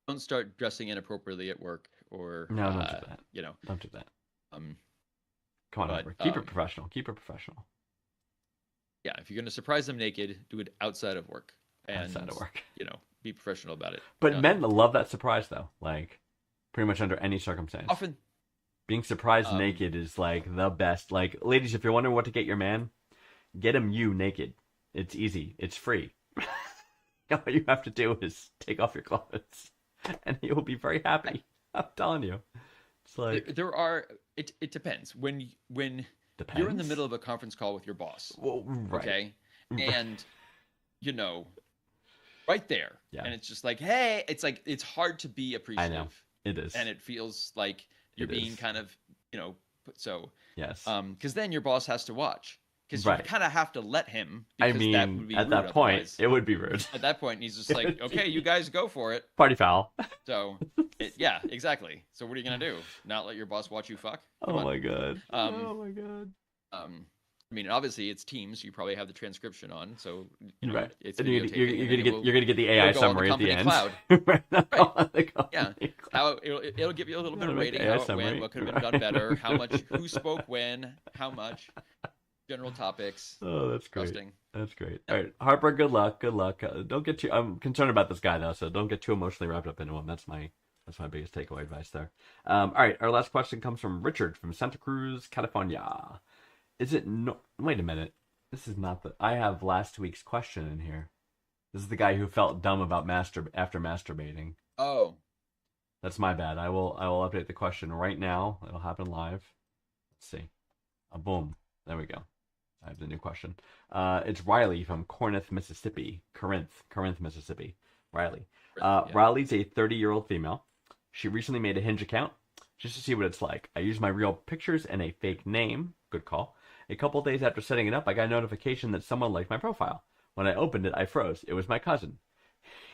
Don't start dressing inappropriately at work or No, don't do that. you know. Don't do that. Um Come on, but, Harper. Keep it professional. Keep it professional. yeah, if you're going to surprise them naked, do it outside of work. And Outside of work. be professional about it. But men love that surprise though. Like pretty much under any circumstance. Often Being surprised naked is like the best. Like ladies, if you're wondering what to get your man, get him you naked. It's easy. It's free. All you have to do is take off your clothes, and he will be very happy. I'm telling you. It's like there are it depends. When depends. you're in the middle of a conference call with your boss, Well, right. okay? And right there. Yeah. And it's just like, hey, it's like it's hard to be appreciative. It is. And it feels like you're It being is. kind of, so Yes. because then your boss has to watch. because Right. you kind of have to let him. I Because that would mean, be at rude that point, otherwise. it would be rude. At that point, he's just like, okay, you guys go for it. Party foul. So, yeah, exactly. So what are you gonna do? Not let your boss watch you fuck? Come Oh on. my god. Um, Oh my god. I mean, obviously it's Teams. You probably have the transcription on, so you know, Right. it's And you're, videotaping, you're, and you're then gonna get it will- you're gonna get the AI it'll go on the summary at the company end. cloud. Right. On the Yeah. company cloud. How it'll give you a little bit of It'll make rating, AI how it summary. went, what could have been done better, how much, who spoke when, how much, general topics, Oh, that's great. trusting. That's great. All right, Harper. Good luck. Good luck. Don't get too. I'm concerned about this guy though, so don't get too emotionally wrapped up into him. That's my biggest takeaway advice there. All right, our last question comes from Richard from Santa Cruz, California. Is it no? Wait a minute. This is not the. I have last week's question in here. This is the guy who felt dumb about after masturbating. Oh, That's my bad. I will update the question right now. It'll happen live. Let's see. Boom. There we go. I have the new question. It's Riley from Corinth, Mississippi. Corinth, Mississippi. Riley. yeah. Riley's a 30-year-old female. She recently made a Hinge account just to see what it's like. I used my real pictures and a fake name. Good call. A couple days after setting it up, I got a notification that someone liked my profile. When I opened it, I froze. It was my cousin.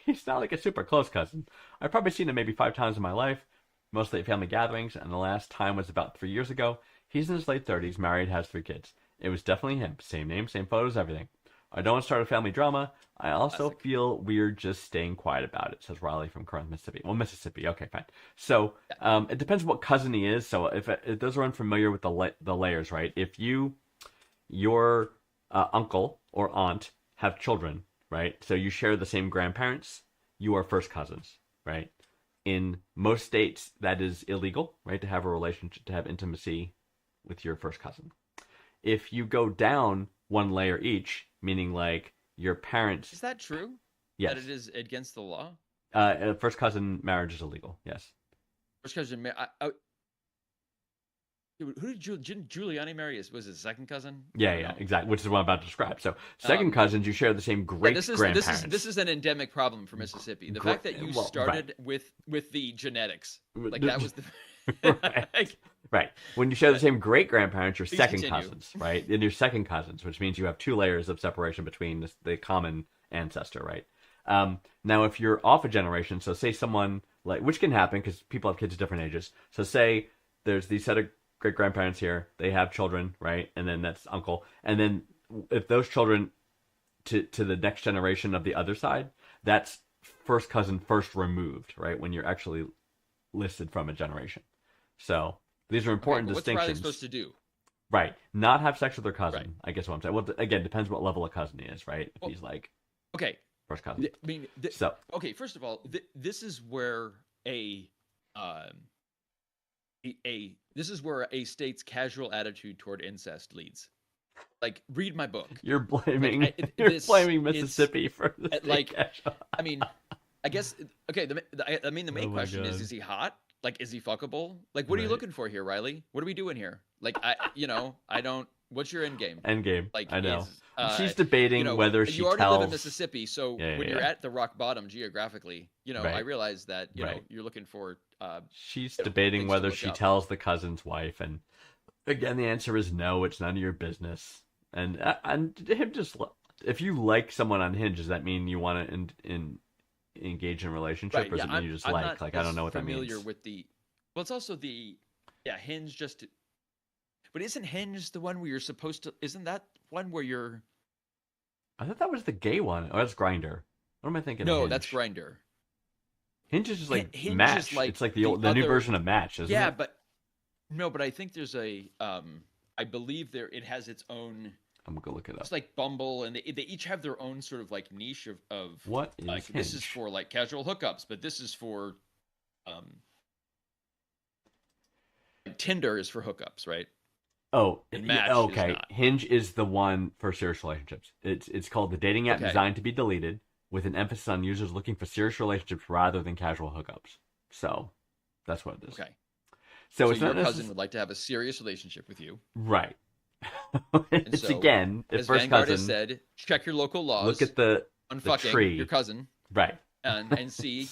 He's not like a super close cousin. I've probably seen him maybe 5 times in my life, mostly at family gatherings, and the last time was about 3 years ago. He's in his late 30s, married, has 3 kids. It was definitely him. Same name, same photos, everything. I don't want to start a family drama. I also feel weird just staying quiet about it, says Riley from Corinth, Mississippi. Well, Mississippi. Okay, fine. So it depends what cousin he is. So if those are unfamiliar with the layers, right? If your uncle or aunt have children, right? So you share the same grandparents, you are first cousins, right? In most states, that is illegal, right? To have a relationship, to have intimacy with your first cousin. If you go down one layer each, meaning like your parents... Is that true? Yes. That it is against the law? First cousin marriage is illegal, yes. First cousin, who did Giuliani marry? Was his second cousin? Yeah, exactly. Which is what I'm about to describe. So, second cousins, you share the same great-grandparents. This is an endemic problem for Mississippi. The fact that you started with the genetics, like that was the right. Right. When you share the same great-grandparents, you're Please second continue. cousins, right? And you're second cousins, which means you have 2 layers of separation between the common ancestor, right? Now, if you're off a generation, so say someone, like, which can happen because people have kids at different ages. So say there's these set of great-grandparents here, they have children, right? And then that's uncle. And then if those children to the next generation of the other side, that's first cousin first removed, right? When you're actually listed from a generation. So these are important what's Riley distinctions. supposed to do? Right. Not have sex with their cousin, Right. I guess what I'm saying. Well, again, depends what level of cousin he is, right? If he's like Okay, first cousin. I mean, So okay. First of all, this is where this is where a state's casual attitude toward incest leads. Like, read my book. you're blaming Like, you're blaming Mississippi for the like, casual- I mean, I guess okay. The main Oh my question God. is he hot? Like, is he fuckable? Like, what are you Right. looking for here, Riley? What are we doing here? Like, I don't. What's your end game? Endgame. Like, I know. is, She's debating whether she you already tells. live in Mississippi, so Yeah, when yeah, you're yeah. at the rock bottom geographically, I Right. realize that you know Right. you're looking for. She's you know, debating things to whether look she up. tells the cousin's wife, and again, the answer is no. It's none of your business. And him just if you like someone on Hinge, does that mean you want to engage in a relationship, Right, or does yeah, it mean you just like? Like I don't know what that means. Familiar with the. Well, it's also the Hinge just. But isn't Hinge the one where you're supposed to? Isn't that one where you're? I thought that was the gay one. Oh, that's Grinder. What am I thinking? of No, Hinge? that's Grinder. Hinge is just like Hinge is Match. like it's like the the new other- version of Match, isn't Yeah, it? but no, but I think there's a. I believe it has its own. I'm gonna go look it up. It's like Bumble, and they each have their own sort of like niche of What is like Hinge? this is for like casual hookups, but this is for Tinder is for hookups, right? Oh, And yeah, Match is okay. not. Hinge is the one for serious relationships. It's called the dating app Okay. designed to be deleted, with an emphasis on users looking for serious relationships rather than casual hookups. So that's what it is. Okay. So, So it's your not cousin would like to have a serious relationship with you. right. It's so, again, if As first Vanguard cousin, has said, check your local laws look at the on the fucking tree. your cousin right. and see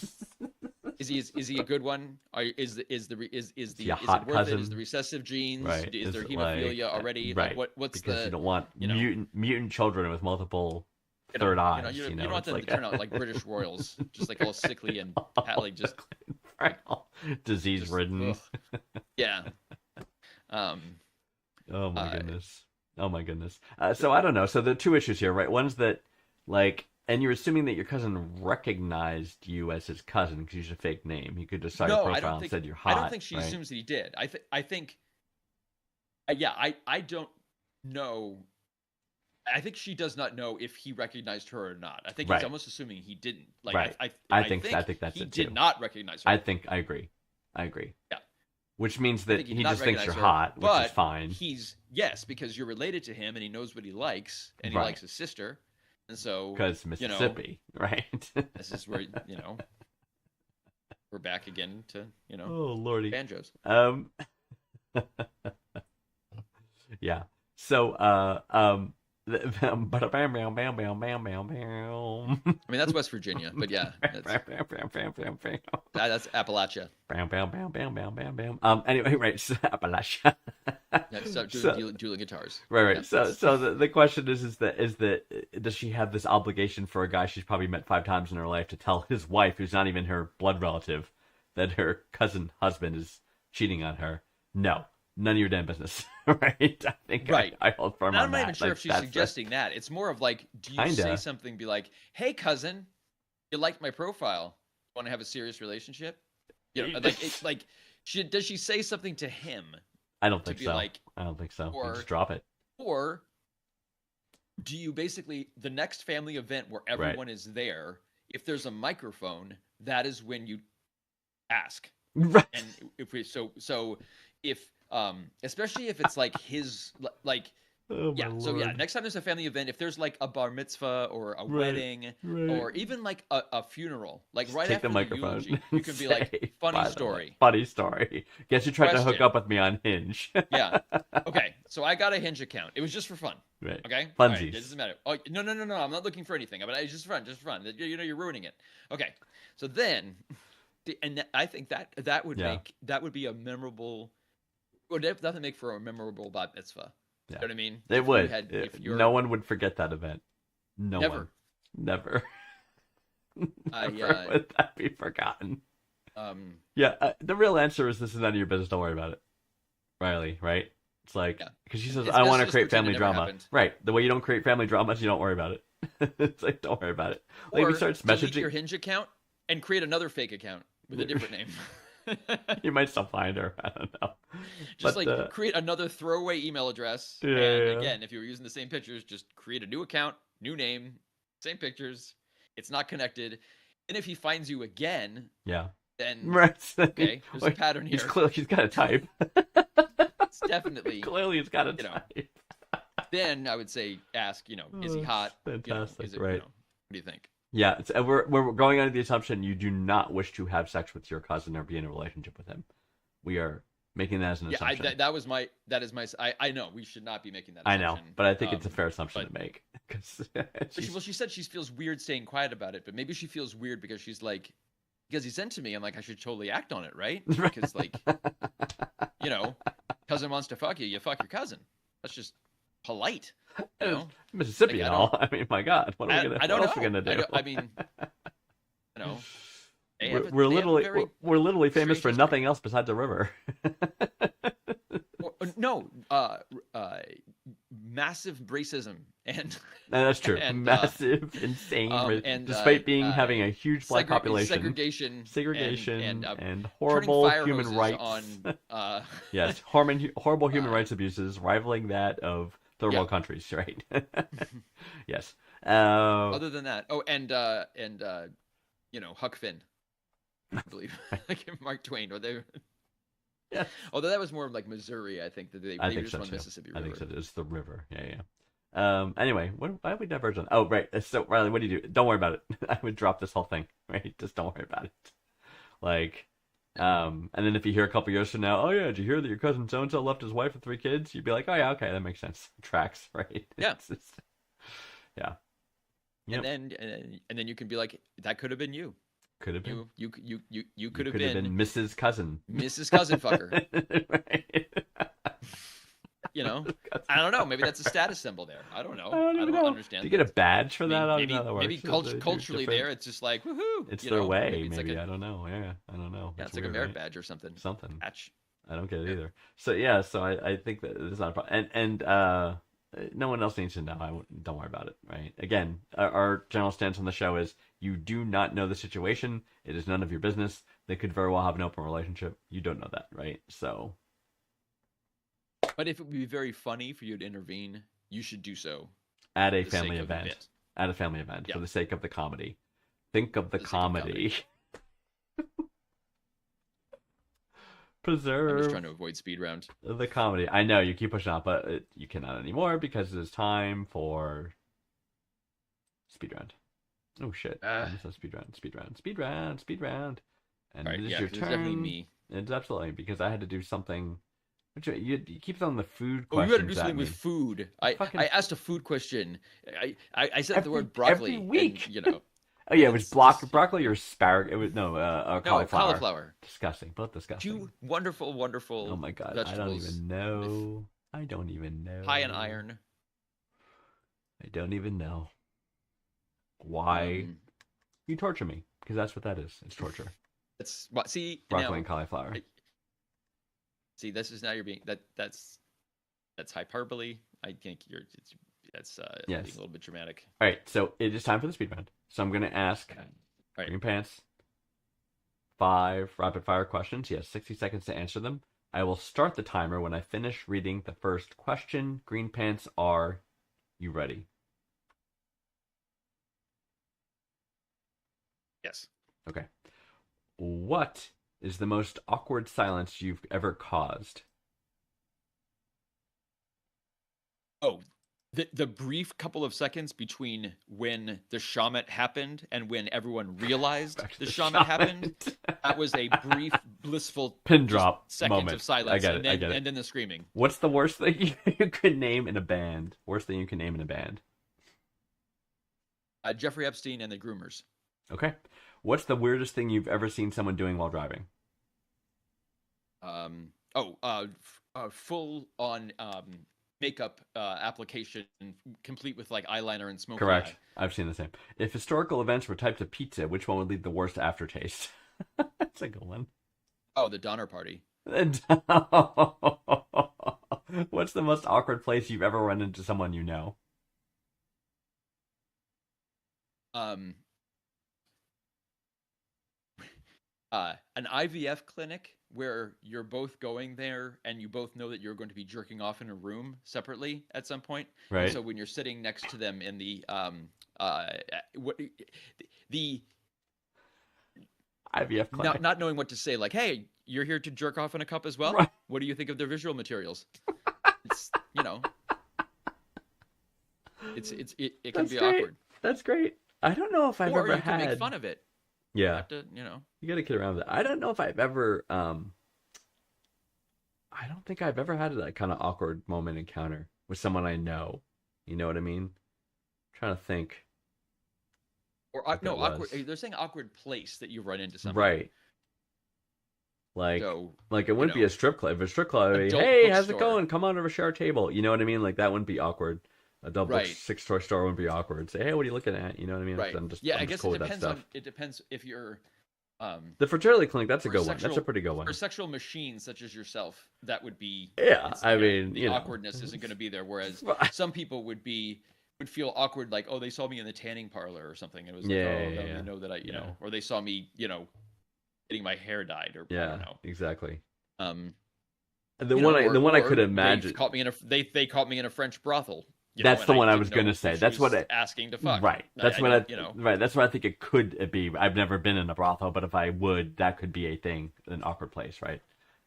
Is he a good one? Is he a it hot worth it? cousin? Is the recessive genes? Right. Is there it hemophilia like, already? right? Like what's because the you don't want you know mutant children with multiple you know, third eyes. you You don't want it's them like to turn out like British royals, just like all sickly and like just disease ridden. yeah. Um. Oh my goodness. Oh my goodness. So I don't know. So there are two issues here, right? One's that, like, and you're assuming that your cousin recognized you as his cousin because you used a fake name. He could just saw your No, profile and said you're hot. I don't think she right? assumes that he did. I think. Yeah, I don't know. I think she does not know if he recognized her or not. I think he's Right. almost assuming he didn't. Like Right. I think that's he it did too. not recognize her. I agree. Yeah. Which means I that think he did not just thinks you're recognize her, hot, which but is fine. He's because you're related to him and he knows what he likes and he Right. likes his sister, and so Because Mississippi, right? this is where we're back again to Oh lordy. banjos. Yeah. So bam bam bam bam bam bam bam bam. I mean that's West Virginia, but yeah, that's Appalachia. Bam bam bam bam bam bam bam. Anyway, right. So, Appalachia. Yeah, start dueling guitars. Right. Yeah. So the question is that does she have this obligation for a guy she's probably met 5 times in her life to tell his wife, who's not even her blood relative, that her cousin husband is cheating on her? No. None of your damn business, right? I think right. I hold firm and on I'm not even sure if she's suggesting that. It's more of like, do you say something, be like, "Hey, cousin, you liked my profile. Want to have a serious relationship?" Does she say something to him? I don't think so. Like, I don't think so. Or just drop it. Or do you basically the next family event where everyone is there? If there's a microphone, that is when you ask. Right. And if especially if it's like his like Oh yeah my so Lord. yeah next time there's a family event, if there's like a bar mitzvah or a wedding or even like a funeral, like Just right take after the microphone. eulogy, you can be like, funny story. Guess you tried to hook Question. up with me on Hinge. Yeah. Okay, so I got a Hinge account. It was just for fun. Right. Okay. Funsies. All right, it doesn't matter. Oh no. I'm not looking for anything. But it's just fun. Just fun. You're ruining it. Okay. So then, and I think that would be a memorable. Would definitely make for a memorable bat mitzvah. Yeah. You know what I mean? It would. No one would forget that event. Never. Never. I, Never would that be forgotten. Yeah. The real answer is this is none of your business. Don't worry about it, Riley. Right? It's like because she says It's I best want to just create pretend family it never drama. happened. Right? The way you don't create family dramas, you don't worry about it. It's like don't worry about it. Like Or we start delete messaging. your Hinge account and create another fake account with a different name. You might still find her. I don't know. Just But, create another throwaway email address. Yeah, and yeah. again, if you were using the same pictures, just create a new account, new name, same pictures. It's not connected. And if he finds you again, Yeah. then Right. okay, there's a pattern here. He's got a type. It's definitely Clearly he's got a type. Then I would say ask, is he hot? Fantastic, Is it, right. what do you think? Yeah, we're going under the assumption you do not wish to have sex with your cousin or be in a relationship with him. We are making that as an assumption. I know we should not be making that I assumption. know, but I think it's a fair assumption to make. She said she feels weird staying quiet about it, but maybe she feels weird because she's like, because he sent to me, I'm like, I should totally act on it, right? Because like, cousin wants to fuck you, you fuck your cousin. That's just polite. Mississippi and all. I mean, my God, what else are we gonna do? I mean, we're literally famous for nothing else besides a river. No, massive racism and that's true. and, massive, insane, despite having a huge black population, segregation, and horrible human rights. On, yes, horrible human rights abuses rivaling that of third world countries. Right? Yes. Other than that, Huck Finn, I believe, like Mark Twain, or they. Yeah. Although that was more like Missouri, I think that they just so on too. Mississippi River. I think so. It's the river. Yeah. Anyway, why did we diverge on? Oh, right. So Riley, what do you do? Don't worry about it. I would drop this whole thing. Right. Just don't worry about it. Like, and then if you hear a couple years from now, oh yeah, did you hear that your cousin so and so left his wife with 3 kids? You'd be like, oh yeah, okay, that makes sense. Tracks, right? Yeah. Yeah. Yep. And then you can be like, that could have been you. Could have been. You could have Could have been been Mrs. Cousin. Mrs. Cousin Fucker. Right. You know, I don't know. Maybe that's a status symbol there. I don't know. I don't know. understand. Do you get a badge for that? I don't Maybe know how that maybe works. Do culturally different- there, it's just like woohoo. It's you their know? way. it's Maybe like I don't know. Yeah, I don't know. yeah, It's it's like a weird, merit right? badge or something. Something. Patch. I don't get it either. So yeah, so I think that it's not a problem. And no one else needs to know. Don't worry about it. Right? Again, our general stance on the show is you do not know the situation. It is none of your business. They could very well have an open relationship. You don't know that, right? So. But if it would be very funny for you to intervene, you should do so. At a for the sake family of the event. bit. At a family event Yeah. for the sake of the comedy. Think of the For the sake of comedy. I'm just Preserve trying to avoid speed round. the comedy. I know you keep pushing out, but you cannot anymore because it is time for speed round. Oh shit! I just said speed round. And All right, it is yeah, your 'cause turn. it's definitely me. It's absolutely because I had to do something. Which you keep on the food Oh, you questions. got to do at something me. with food. Fucking- I asked a food question. I said the Every- word broccoli. every week. And, you know, Oh yeah, it was It's- broccoli or asparagus. It was no cauliflower. cauliflower. Disgusting, both disgusting. Two wonderful, wonderful. Oh my god, vegetables. I don't even know. I don't even know. High in iron. I don't even know. Why you torture me? Because that's what that is. It's torture. It's what? See Broccoli now, and cauliflower. See, this is now you're being that's hyperbole. I think that's Yes. being a little bit dramatic. All right, so it is time for the speed round. So I'm going to ask right. Green Pants 5 rapid fire questions. He has 60 seconds to answer them. I will start the timer when I finish reading the first question. Green Pants, are you ready? Yes. Okay. What is the most awkward silence you've ever caused? Oh, the brief couple of seconds between when the shaman happened and when everyone realized Back to the the shaman happened. That was a brief, blissful Pin just drop seconds moment. of silence. I get it, And then, I get it. And then the screaming. What's the worst thing you could name in a band? Worst thing you can name in a band. Jeffrey Epstein and the Groomers. Okay. What's the weirdest thing you've ever seen someone doing while driving? Full on makeup application, complete with like eyeliner and smoky Correct. eye. I've seen the same. If historical events were types of pizza, which one would leave the worst aftertaste? That's a good one. Oh, the Donner Party. What's the most awkward place you've ever run into someone you know? An IVF clinic where you're both going there and you both know that you're going to be jerking off in a room separately at some point. Right. So when you're sitting next to them in the IVF clinic. not knowing what to say, like, hey, you're here to jerk off in a cup as well. Right. What do you think of their visual materials? It's it can That's be great. awkward. That's great. I don't know if I've Or ever you can had. make fun of it. You Yeah. have to, You gotta kid around with it. I don't know if I've ever I don't think I've ever had that kind of awkward moment encounter with someone I know. You know what I mean? I'm trying to think. Or What no, that awkward. was. They're saying awkward place that you run into something. Right. Like So, it wouldn't be know, a strip club. If a strip club, it'd be, adult hey, how's it bookstore. going? Come on over, share our table. You know what I mean? Like that wouldn't be awkward. A double Right. six-toy store wouldn't be awkward. Say, hey, what are you looking at? You know what I mean? right? I'm Yeah, I'm I just guess cool it with that depends stuff. on. It depends if you're The fertility clinic, that's a for good one. That's a sexual- pretty good one. for sexual machines such as yourself. That would be Yeah, it's, I you know, mean, the you know. awkwardness isn't going to be there. Whereas Right. some people would feel awkward, like, oh, they saw me in the tanning parlor or something. It was like, Yeah, oh, yeah, no, yeah. they know that I, you Yeah. know, or they saw me, getting my hair dyed, or I Yeah, don't know. exactly. Um, The you one know, the one I or could they imagine. caught me in they caught me in a French brothel. That's and the one I didn't was know gonna who say. she That's what was I- asking to fuck. Right. That's I what don't, Right. That's what I think it could be. I've never been in a brothel, but if I would, that could be a thing, an awkward place, right?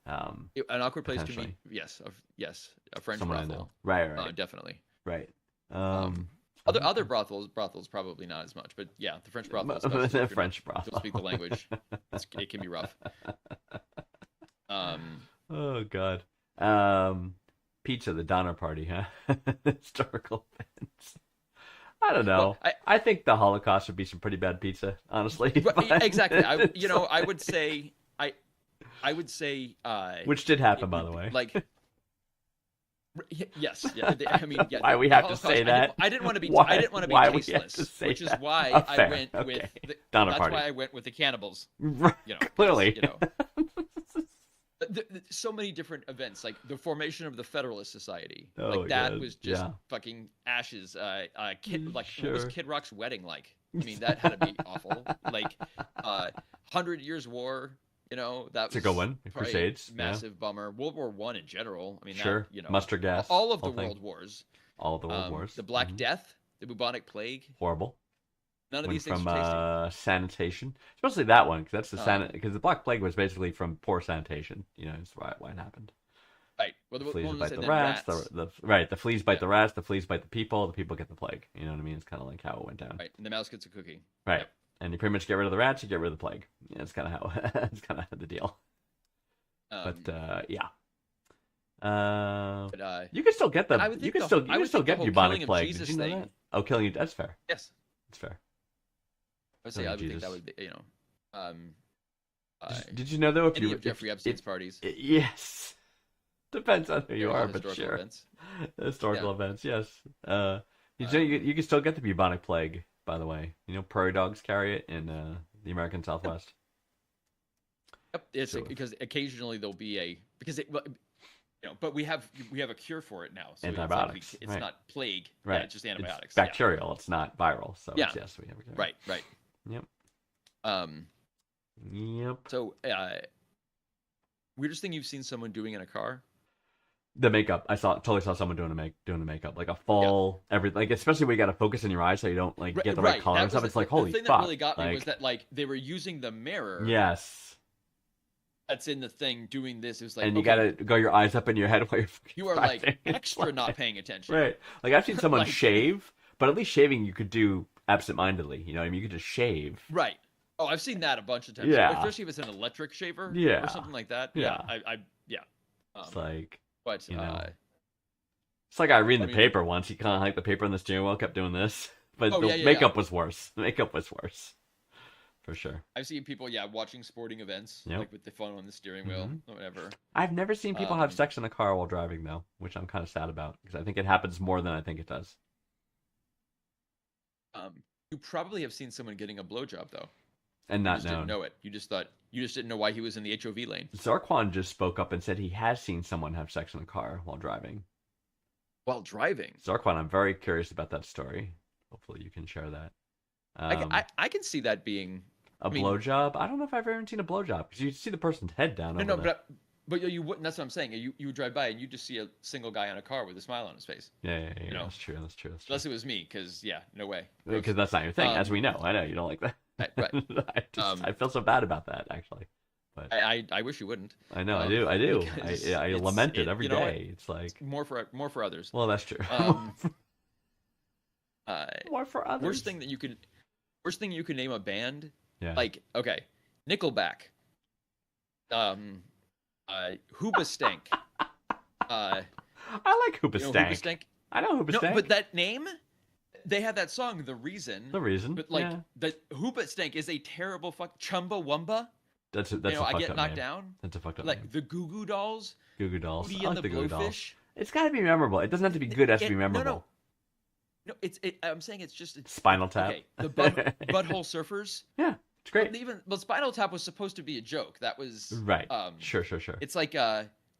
An awkward place to potentially. be. Yes, a French Someone I brothel. know. Right. Definitely. Right. Other brothels probably not as much, but yeah, the French brothel. especially if you're not- French brothel. Don't speak the language. It can be rough. Oh God. Pizza, the Donner Party, huh? Historical events. I don't know. Well, I think the Holocaust would be some pretty bad pizza, honestly. Right, but exactly. I it's I like- would say I would say which did happen, it by would the be, way. like yes, yeah. I mean, yeah. Why we the have to Holocaust, say that? I didn't want to be. Why- I didn't want to be why we have to tasteless, say which is that? why Oh, I fair. went Okay. with. Donner That's Party. why I went with the cannibals. Right, You know, 'cause, clearly. You know, so many different events, like the formation of the Federalist Society, Oh, like that God, was just yeah. fucking ashes. Kid, like what was Sure. Kid Rock's wedding like? I mean, that had to be awful. Like, 100 Years War. You know, that It's a was good one. The probably Crusades, a yeah. massive bummer. World War One in general. I mean, Sure. that, you know, Mustard gas. all of the whole thing. world wars. All of the world wars. The Black Mhm. Death, the bubonic plague. Horrible. None of Went these things from are tasty. sanitation, especially that one, because that's Um, because the Black Plague was basically from poor sanitation. You know, that's why it happened. Right. Well, the Fleas one bite was the and then rats. rats. The fleas bite Yeah. the rats. The fleas bite the people get the plague. You know what I mean? It's kind of like how it went down. Right. And the mouse gets a cookie. Right. Yep. And you pretty much get rid of the rats, you get rid of the plague. Yeah, it's kind of how it's kind of the deal. But yeah. But, You can still get the I would you think can the- still I you can would still think the get whole bubonic killing of plague. Jesus Did you know thing- that? Oh, killing you. That's fair. yes. That's fair. I would say Killing I would think that Jesus. would be, you know, Did you know though if any you of Jeffrey Epstein's parties. yes, depends on who you They're all are, but historical sure. events. Historical Yeah. events, yes. You can still get the bubonic plague, by the way. You know, prairie dogs carry it in the American Southwest. Yep. It's So- because occasionally there'll be well, you know, but we have a cure for it now. So Antibiotics, It's right. not plague. Right. Yeah, it's just antibiotics. It's bacterial. It's not viral. So Yeah. yes, we have a Yeah. Right. Right. Yep. Yep. So, weirdest thing you've seen someone doing in a car? The makeup. Totally saw someone doing the makeup, like a full everything. Like especially when you got to focus in your eyes so you don't like get the right color that and stuff. was It's like the holy thing fuck. that really got me like, was that like they were using the mirror. yes, That's in the thing doing this. It was like, and you okay, gotta go your eyes up in your head while you're fucking you are like driving. It's extra like- not paying attention. Right. Like I've seen someone Like- shave, but at least shaving you could do absentmindedly. You know what I mean? You could just shave. Right. Oh, I've seen that a bunch of times. Yeah. Especially if it's an electric shaver. Yeah. Or something like that. Yeah. Yeah. It's like But you know. It's like I read I the mean- paper once. He kind of like the paper on the steering wheel, kept doing this, but Oh, the yeah, yeah, makeup was worse. The makeup was worse, for sure. I've seen people, watching sporting events, Yep. like with the phone on the steering wheel, Mhm. or whatever. I've never seen people have Um, sex in a car while driving though, which I'm kind of sad about because I think it happens more than I think it does. You probably have seen someone getting a blowjob though. And You not just didn't known. know it. You just didn't know why he was in the HOV lane. Zarquan just spoke up and said he has seen someone have sex in a car while driving. While driving. Zarquan, I'm very curious about that story. Hopefully you can share that. I can see that being A mean- blowjob? I don't know if I've ever seen a blowjob because you see the person's head down over no, there. but you wouldn't. That's what I'm saying. You would drive by and you just see a single guy in a car with a smile on his face. Yeah, you know. that's true. That's true. Unless it was me, because no way. Gross. Because that's not your thing, as Um, we know. I know you don't like that. Right. I feel so bad about that actually. But I wish you wouldn't. I know I do. because I it's- lament it every you know what? day. It's like More for others. well, that's true. Um, More for others. worst thing you could name a band, Yeah. like, okay, Nickelback, Hoobastank. I like You know Hoobastank. Hoobastank? I know Hoobastank. No, but that name, they had that song, The Reason. the reason. But like, yeah. the Hoobastank is a terrible Chumbawamba. That's a I fucked Get up knocked name. down. That's a fucked up Like name. the Goo Goo Dolls, Goo Goo Dolls. Hootie I and like the the Goo Goo Dolls. Blowfish. It's got to be memorable. It doesn't have to be good. It has to be memorable. No, I'm saying it's just Spinal Tap. okay. The Butthole Surfers. Yeah, it's great. Spinal Tap was supposed to be a joke. That was Right. Sure. It's like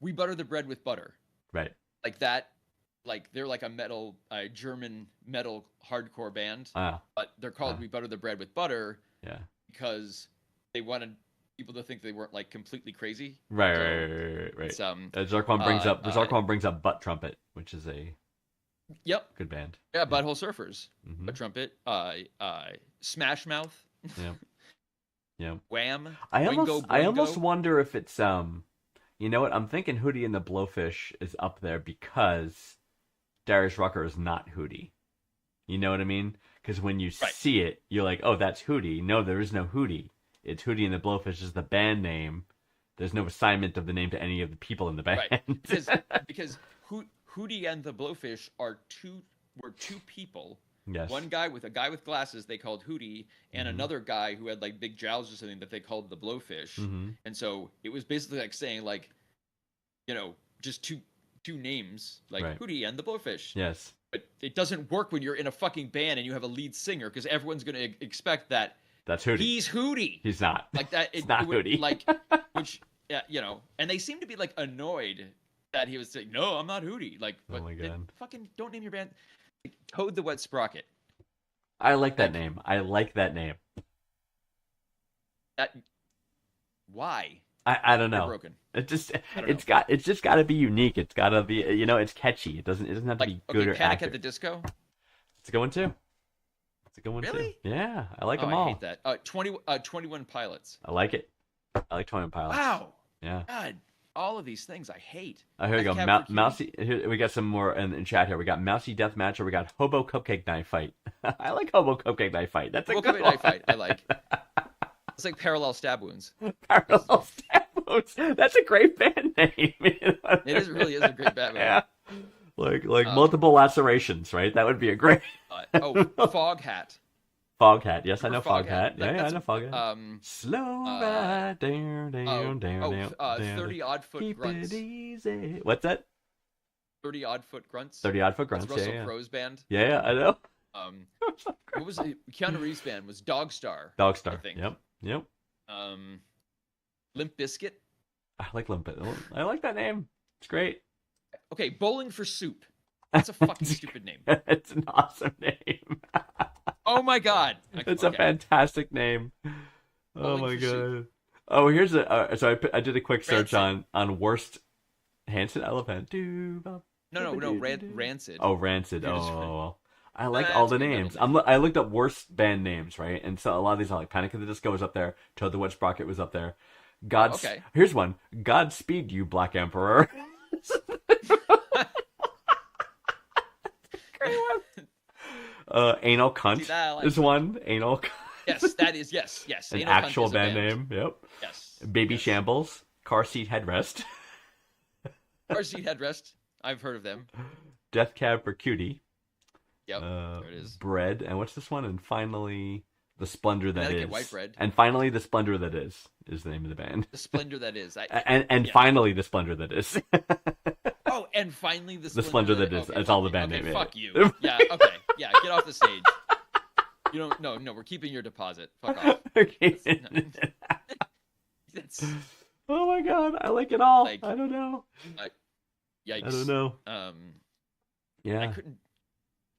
we butter the bread with butter. Right. Like that. Like they're like a German metal hardcore band, Ah. but they're called We Butter the Bread with Butter Yeah. because they wanted people to think they weren't like completely crazy. Right. So Right. It's, Zarquan brings up Butt Trumpet, which is a Yep. good band. Yeah. Butthole Surfers. Mhm. A trumpet. Smash Mouth. Yeah. Yeah. Wham. I Wingo almost Boingo. wonder if it's you know what? I'm thinking Hootie and the Blowfish is up there because Darius Rucker is not Hootie. You know what I mean? Because when you Right. see it, you're like, oh, that's Hootie. No, there is no Hootie. It's Hootie and the Blowfish is the band name. There's no assignment of the name to any of the people in the band. Right. Because Hootie and the Blowfish were two people Yes. One guy with glasses they called Hootie, and another guy who had like big jowls or something that they called the Blowfish. Mm-hmm. And so it was basically like saying like, just two names like Right. Hootie and the Blowfish. Yes. But it doesn't work when you're in a fucking band and you have a lead singer because everyone's going to expect that That's Hootie. he's Hootie. He's not. Like that. It's not would, Hootie. Like, which, yeah, and they seem to be like annoyed that he was saying, no, I'm not Hootie. Like, Oh my then God. fucking don't name your band. Like, Toad the Wet Sprocket. I like that name. I like that name. Why? I don't They're know. broken. It just I don't it's just got to be unique. It's got to be it's catchy. It doesn't have to Like, be good okay, or Panic accurate. at the Disco. It's a good one too. It's a good one Really? too. Yeah, I like them I all. hate that. 21 Pilots. I like it. I like 21 Pilots. Wow. Yeah. God, all of these things I hate. Oh, here we go. Nightcap for Cutie. Mousy. Here, we got some more in chat here. We got Mousy Deathmatch, or we got Hobo Cupcake Knife Fight. I like Hobo Cupcake Knife Fight. That's a Well, good Cupcake one. Knife Fight, I like. It's like Parallel Stab Wounds. Parallel Stab Wounds. That's a great band name. It really is a great Batman. Yeah. Like multiple lacerations, right? That would be a great Fog Hat. Fog Hat. Yes, I know Fog Fog Hat. Hat. Yeah, I That's- know Fog Hat. Slow ride down, 30 Odd Foot Keep Grunts. it easy. What's that? 30 Odd Foot Grunts. 30 Odd Foot That's Grunts. Russell Yeah, Crowe's band. yeah, I know. What was it? Keanu Reeves' band was Dogstar. I Dogstar. think. Yep. Limp Bizkit. I like Limpet. I like that name. It's great. Okay, Bowling for Soup. That's a fucking stupid name. It's an awesome name. Oh my god. It's a fantastic name. Oh Bowling my for Soup. god. Oh, here's so I did a quick search Rancid. on worst Hanson Elephant. No, Rancid. Oh, Rancid. You're just- Oh. I like That's all the a good names. middle I looked up worst band names, right? And so a lot of these are like Panic at the Disco was up there. Toad the Wet Sprocket was up there. Okay. Here's one. Godspeed You, Black Emperor. Great one. Anal Cunt See, that I like. is one. Anal Cunt. Yes, that is yes. An Anal Cunt actual is a band name. Yep. Yes. Baby yes. Shambles. Car Seat Headrest. Car Seat Headrest. I've heard of them. Death Cab for Cutie. Yep. There it is. Bread. And what's this one? And finally, The Splendor That Connecticut Is. White Bread. And finally, The Splendor That Is the name of the band. The Splendor That Is. And yeah. finally, The Splendor That Is. Oh, and finally The Splendor That Is. That's all the band name. Fuck you. Yeah. Okay. Yeah. Get off the stage. You don't. No. We're keeping your deposit. Fuck off. Okay. That's Oh my god, I like it all. Like- I don't know. yikes. I don't know. I Yeah. couldn't.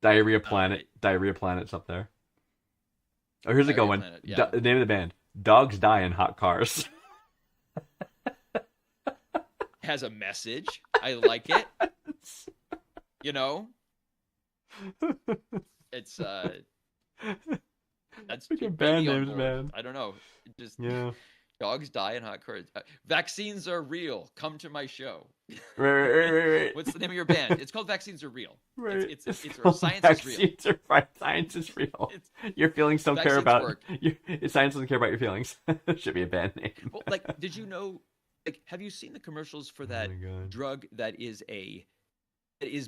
Diarrhea Planet. Diarrhea Planet's up there. Oh, here's a good Diarrhea one. Planet, yeah. The name of the band. Dogs Die in Hot Cars. Has a message. I like it. It's that's Freaking maybe band on names, board. man. I don't know. Just Yeah. dogs die in hot cars. Vaccines are real. Come to my show. Right. What's the name of your band? It's called Vaccines Are Real. Right. It's called science is real. Vaccines are right. Science is real. It's- Your feelings don't care vaccines about work. science doesn't care about your feelings. Should be a band name. Well, like, did you know? Like, have you seen the commercials for that Oh my God. drug that is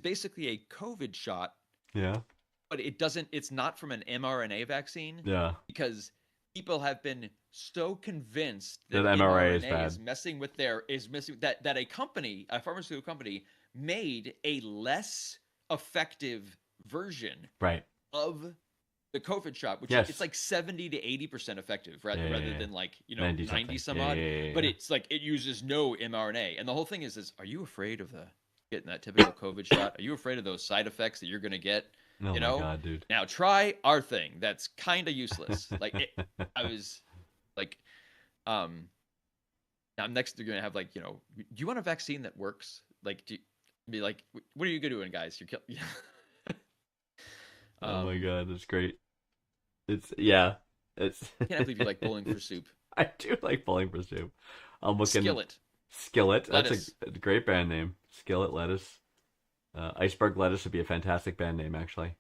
basically a COVID shot, Yeah. but it doesn't. It's not from an mRNA vaccine Yeah. because people have been so convinced That that mRNA is mRNA bad. is messing with that a pharmaceutical company made a less effective version Right. of the COVID shot, which Yes. it's like 70 to 80% effective rather Yeah. than like 90 something. 90 some Yeah, odd. yeah. But it's like it uses no mRNA, and the whole thing is are you afraid of getting that typical COVID shot? Are you afraid of those side effects that you're gonna get? Oh you my know? god, dude. Now try our thing. That's kind of useless. I was like, now next they're gonna have like, do you want a vaccine that works? Like, be like, what are you gonna do, guys? You're killing. Oh my god, that's great. It's I I can't believe you like Bowling for Soup. I do like Bowling for Soup. I'm looking. Skillet. That's Lettuce. a great band name. Skillet Lettuce. Iceberg Lettuce would be a fantastic band name, actually.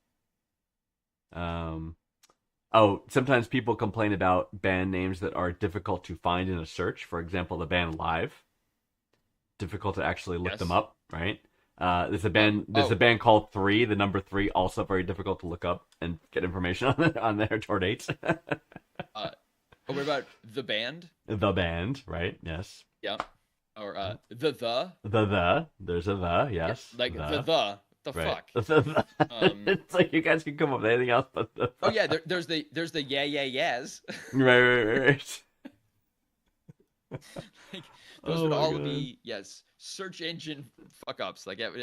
Sometimes people complain about band names that are difficult to find in a search. For example, the band Live. Difficult to actually look Yes. them up, right? There's a band. There's a band called Three. The number three, also very difficult to look up and get information on their tour dates. What about the band? The band, right? Yes. Yeah. Or The. There's a the. Yes. Yeah, like the. The right. fuck. It's like you guys can come up with anything else but the. Oh yeah, there's the yeahs. Right. Like, those would all be search engine fuck ups. Like if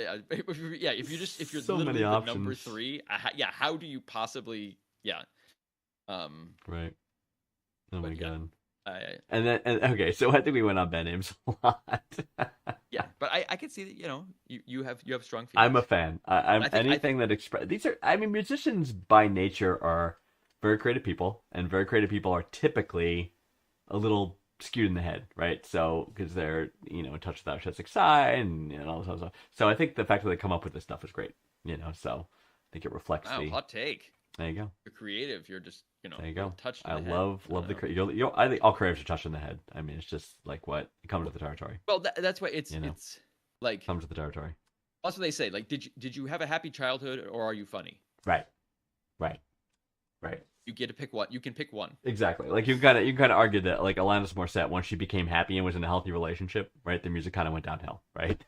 you're So literally many the options. number three, how do you possibly Right. Oh my god. I Okay, so I think we went on Ben Ames a lot. yeah, but I can see that you have strong feelings. I'm a fan. I'm anything that express. These are. I mean, musicians by nature are very creative people, and very creative people are typically a little skewed in the head, right? So because they're in touch with the artistic side and all this other stuff. So I think the fact that they come up with this stuff is great. So I think it reflects wow, hot take. There you go. You're creative. You're just There you go. touched in I the head. love the creative. I think all creatives are touched in the head. I mean, it's just like what it comes with the territory. Well, that's why it's like Comes with the territory. that's what they say. Like, did you have a happy childhood or are you funny? Right. You get to pick one. You can pick one. Exactly. Like you kind of argued that like Alanis Morissette, once she became happy and was in a healthy relationship, right, the music kind of went downhill, right?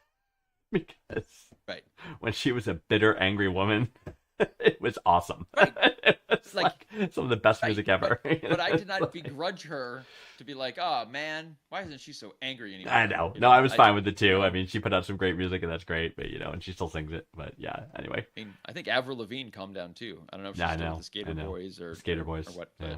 Because when she was a bitter, angry woman, it was awesome. Right. It was like some of the best music ever. But I did not begrudge her to be like, oh man, why isn't she so angry anymore? I know. No, I was fine with it too. I mean, she put out some great music and that's great, but and she still sings it. But yeah, anyway. I mean, I think Avril Lavigne calmed down too. I don't know if she's still with the Skater Boys or Skater Boys or what. Yeah.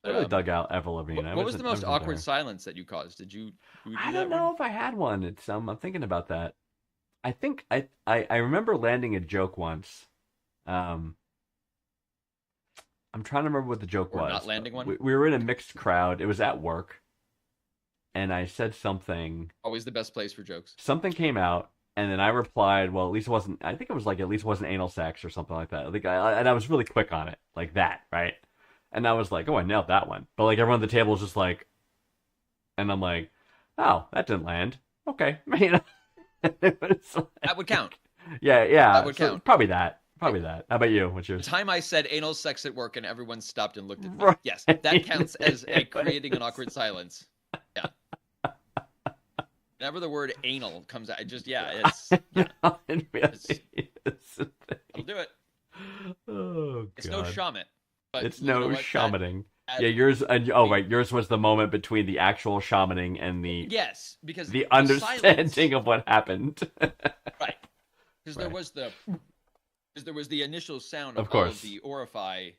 I really dug out Avril Lavigne. What was the most awkward silence that you caused? Did you? I don't know if I had one. It's I'm thinking about that. I think I remember landing a joke once. I'm trying to remember what the joke was. Not landing one? We were in a mixed crowd. It was at work. And I said something. Always the best place for jokes. Something came out, and then I replied, well, at least it wasn't, I think it was like, at least it wasn't anal sex or something like that. And I was really quick on it, like that, right? And I was like, oh, I nailed that one. But like everyone at the table was just like, and I'm like, oh, that didn't land. Okay. That would count. Yeah. That would count. Probably that. How about you? What's yours? The time I said anal sex at work and everyone stopped and looked at me. Right. Yes, that counts as creating an awkward silence. Yeah. Whenever the word anal comes out, it's I'll do it. Oh, it's no shaman. But it's no shamaning. Yeah, yours. Right, yours was the moment between the actual shamaning and the because the understanding silence, of what happened. Right, because there was the initial sound of course. All of the orify,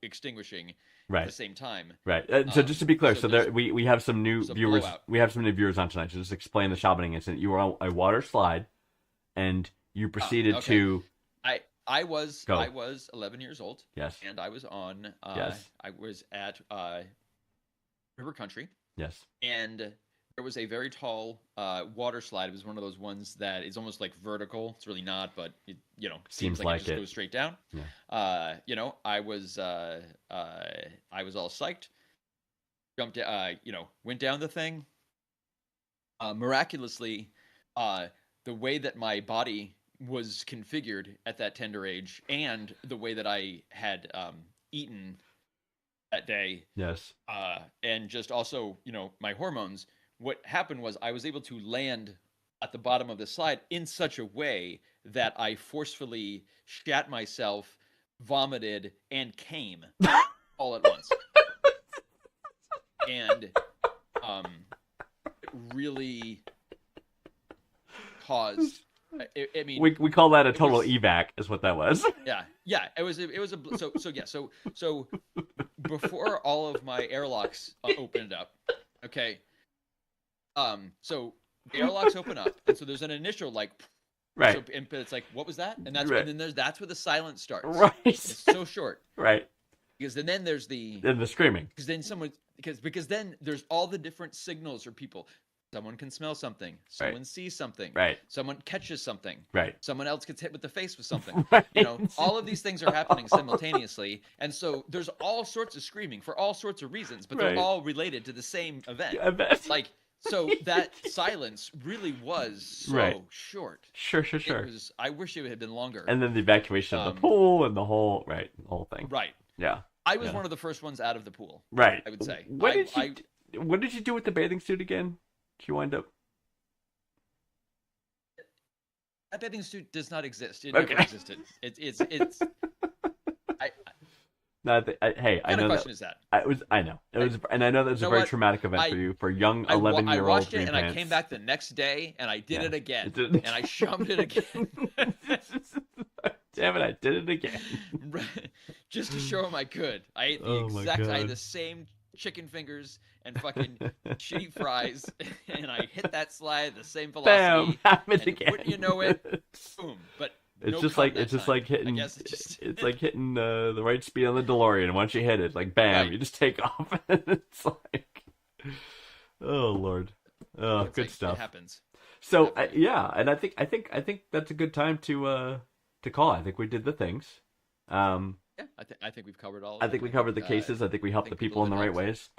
extinguishing right. at the same time. Right. So just to be clear, so we have some new viewers. Blowout. We have some new viewers on tonight. So just explain the shamaning incident. You were on a water slide, and you proceeded to. I was 11 years old. Yes. And I was on. Yes. I was at River Country. Yes. And there was a very tall water slide. It was one of those ones that is almost like vertical. It's really not, but it seems like it just goes straight down. Yeah. I was all psyched. Jumped, went down the thing. Miraculously, the way that my body was configured at that tender age, and the way that I had eaten that day. Yes. And just also, my hormones. What happened was I was able to land at the bottom of the slide in such a way that I forcefully shat myself, vomited, and came all at once. And it really caused. I mean, we call that a total evac, is what that was. Yeah. It was so before all of my airlocks opened up. Okay. So the airlocks open up, and so there's an initial like. Right. So, and it's like, what was that? And that's right. and then that's where the silence starts. Right. It's so short. Right. Because then there's the screaming. Because then there's all the different signals for people. Someone can smell something. Someone sees something. Right. Someone catches something. Right. Someone else gets hit with the face with something. Right. All of these things are happening simultaneously, and so there's all sorts of screaming for all sorts of reasons, but they're all related to the same event. Like So that silence really was so Right. short. Sure. It was. I wish it had been longer. And then the evacuation of the Um, pool and the whole thing. Right. Yeah. I was Yeah. one of the first ones out of the pool. Right. I would say. What did you do with the bathing suit again? Did you wind up? That bathing suit does not exist. It Okay. never existed. It's. I No, hey, I kind know of that. question is that. I know it was, and I know that was You a know very what? traumatic event for you, for young I 11-year-old watched it Green and I Pants. came back the next day and I did Yeah. it again. You did it And I shoved it again. Damn it! I did it again. Just to show him I could. I ate the Oh my I had God. the same chicken fingers and fucking shitty fries, and I hit that slide at the same velocity. Bam! Happened and again. wouldn't you know it? Boom. But It's no just cum like that it's just time. like hitting. I guess just... It's like hitting the right speed on the DeLorean. Once you hit it, like bam, Right. you just take off. And it's like, oh Lord, oh It's good like, stuff. It happens. So Definitely. yeah, and I think that's a good time to call. I think we did the things. Yeah, I think we've covered all. Of I think them. we covered the Uh, cases. I think we helped I the think people in the people right have ways.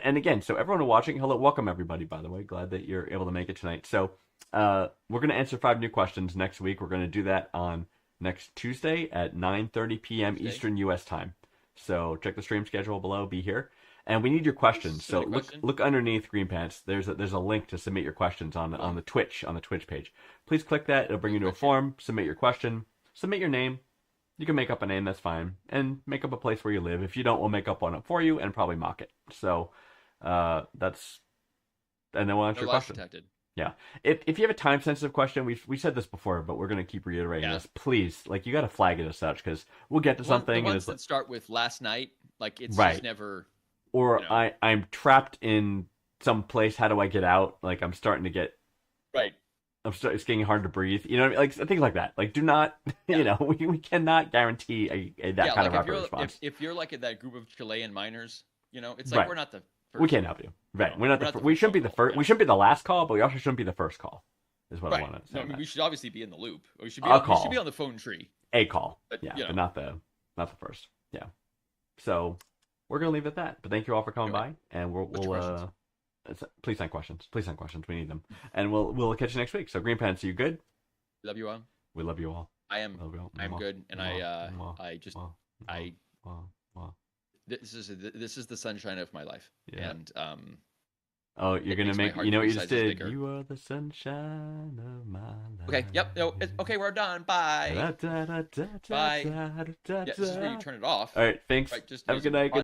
And again, so everyone watching, hello, welcome everybody. By the way, glad that you're able to make it tonight. So we're gonna answer 5 new questions next week. We're gonna do that on next Tuesday at 9:30 p.m. Tuesday. Eastern U.S. time. So check the stream schedule below. Be here, and we need your questions. So Submit a question. look underneath Green Pants. There's a link to submit your questions on the Twitch page. Please click that. It'll bring you to a form. Submit your question. Submit your name. You can make up a name, that's fine. And make up a place where you live. If you don't, we'll make up one up for you and probably mock it. So that's... And then we'll answer No your lies question. detected. Yeah. If you have a time-sensitive question, we said this before, but we're going to keep reiterating this. Please, like, you got to flag it as such, because we'll get to something. The and ones it's that start with last night, like it's Right. just never. Or you know. I'm trapped in some place. How do I get out? Like, I'm starting to get... Right. It's getting hard to breathe. You know what I mean? Like, things like that. Like, do not... Yeah. You know, we cannot guarantee that kind of like rapid response. if you're like in that group of Chilean miners, you know, it's like Right. we're not the first. We can't help you. Right. No, We're not we're the. not the We first shouldn't be phone the call, first. yeah. We shouldn't be the last call, but we also shouldn't be the first call. Is what I Right. want to say. No, I mean, on we that. should obviously be in the loop. We should be. I'll We call. should be on the phone tree. A call. But, Yeah, you know. but not the first. Yeah. So we're gonna leave it at that. But thank you all for coming Anyway, by, and what's your questions? please send questions. Please send questions. We need them, and we'll catch you next week. So Green Pants, are you good? Love you all. We love you all. I am. Love you all. I'm Mwah. good, and Mwah. I just Mwah. I Mwah. Mwah. this is the sunshine of my life, Yeah. and Oh, you're It gonna makes my make. heart You know what three you just sizes did? bigger. You are the sunshine of my life. okay, yep, no, okay, we're done. Bye. Bye. Yeah, this is where you turn it off. All right, thanks. Right, just Have a good night.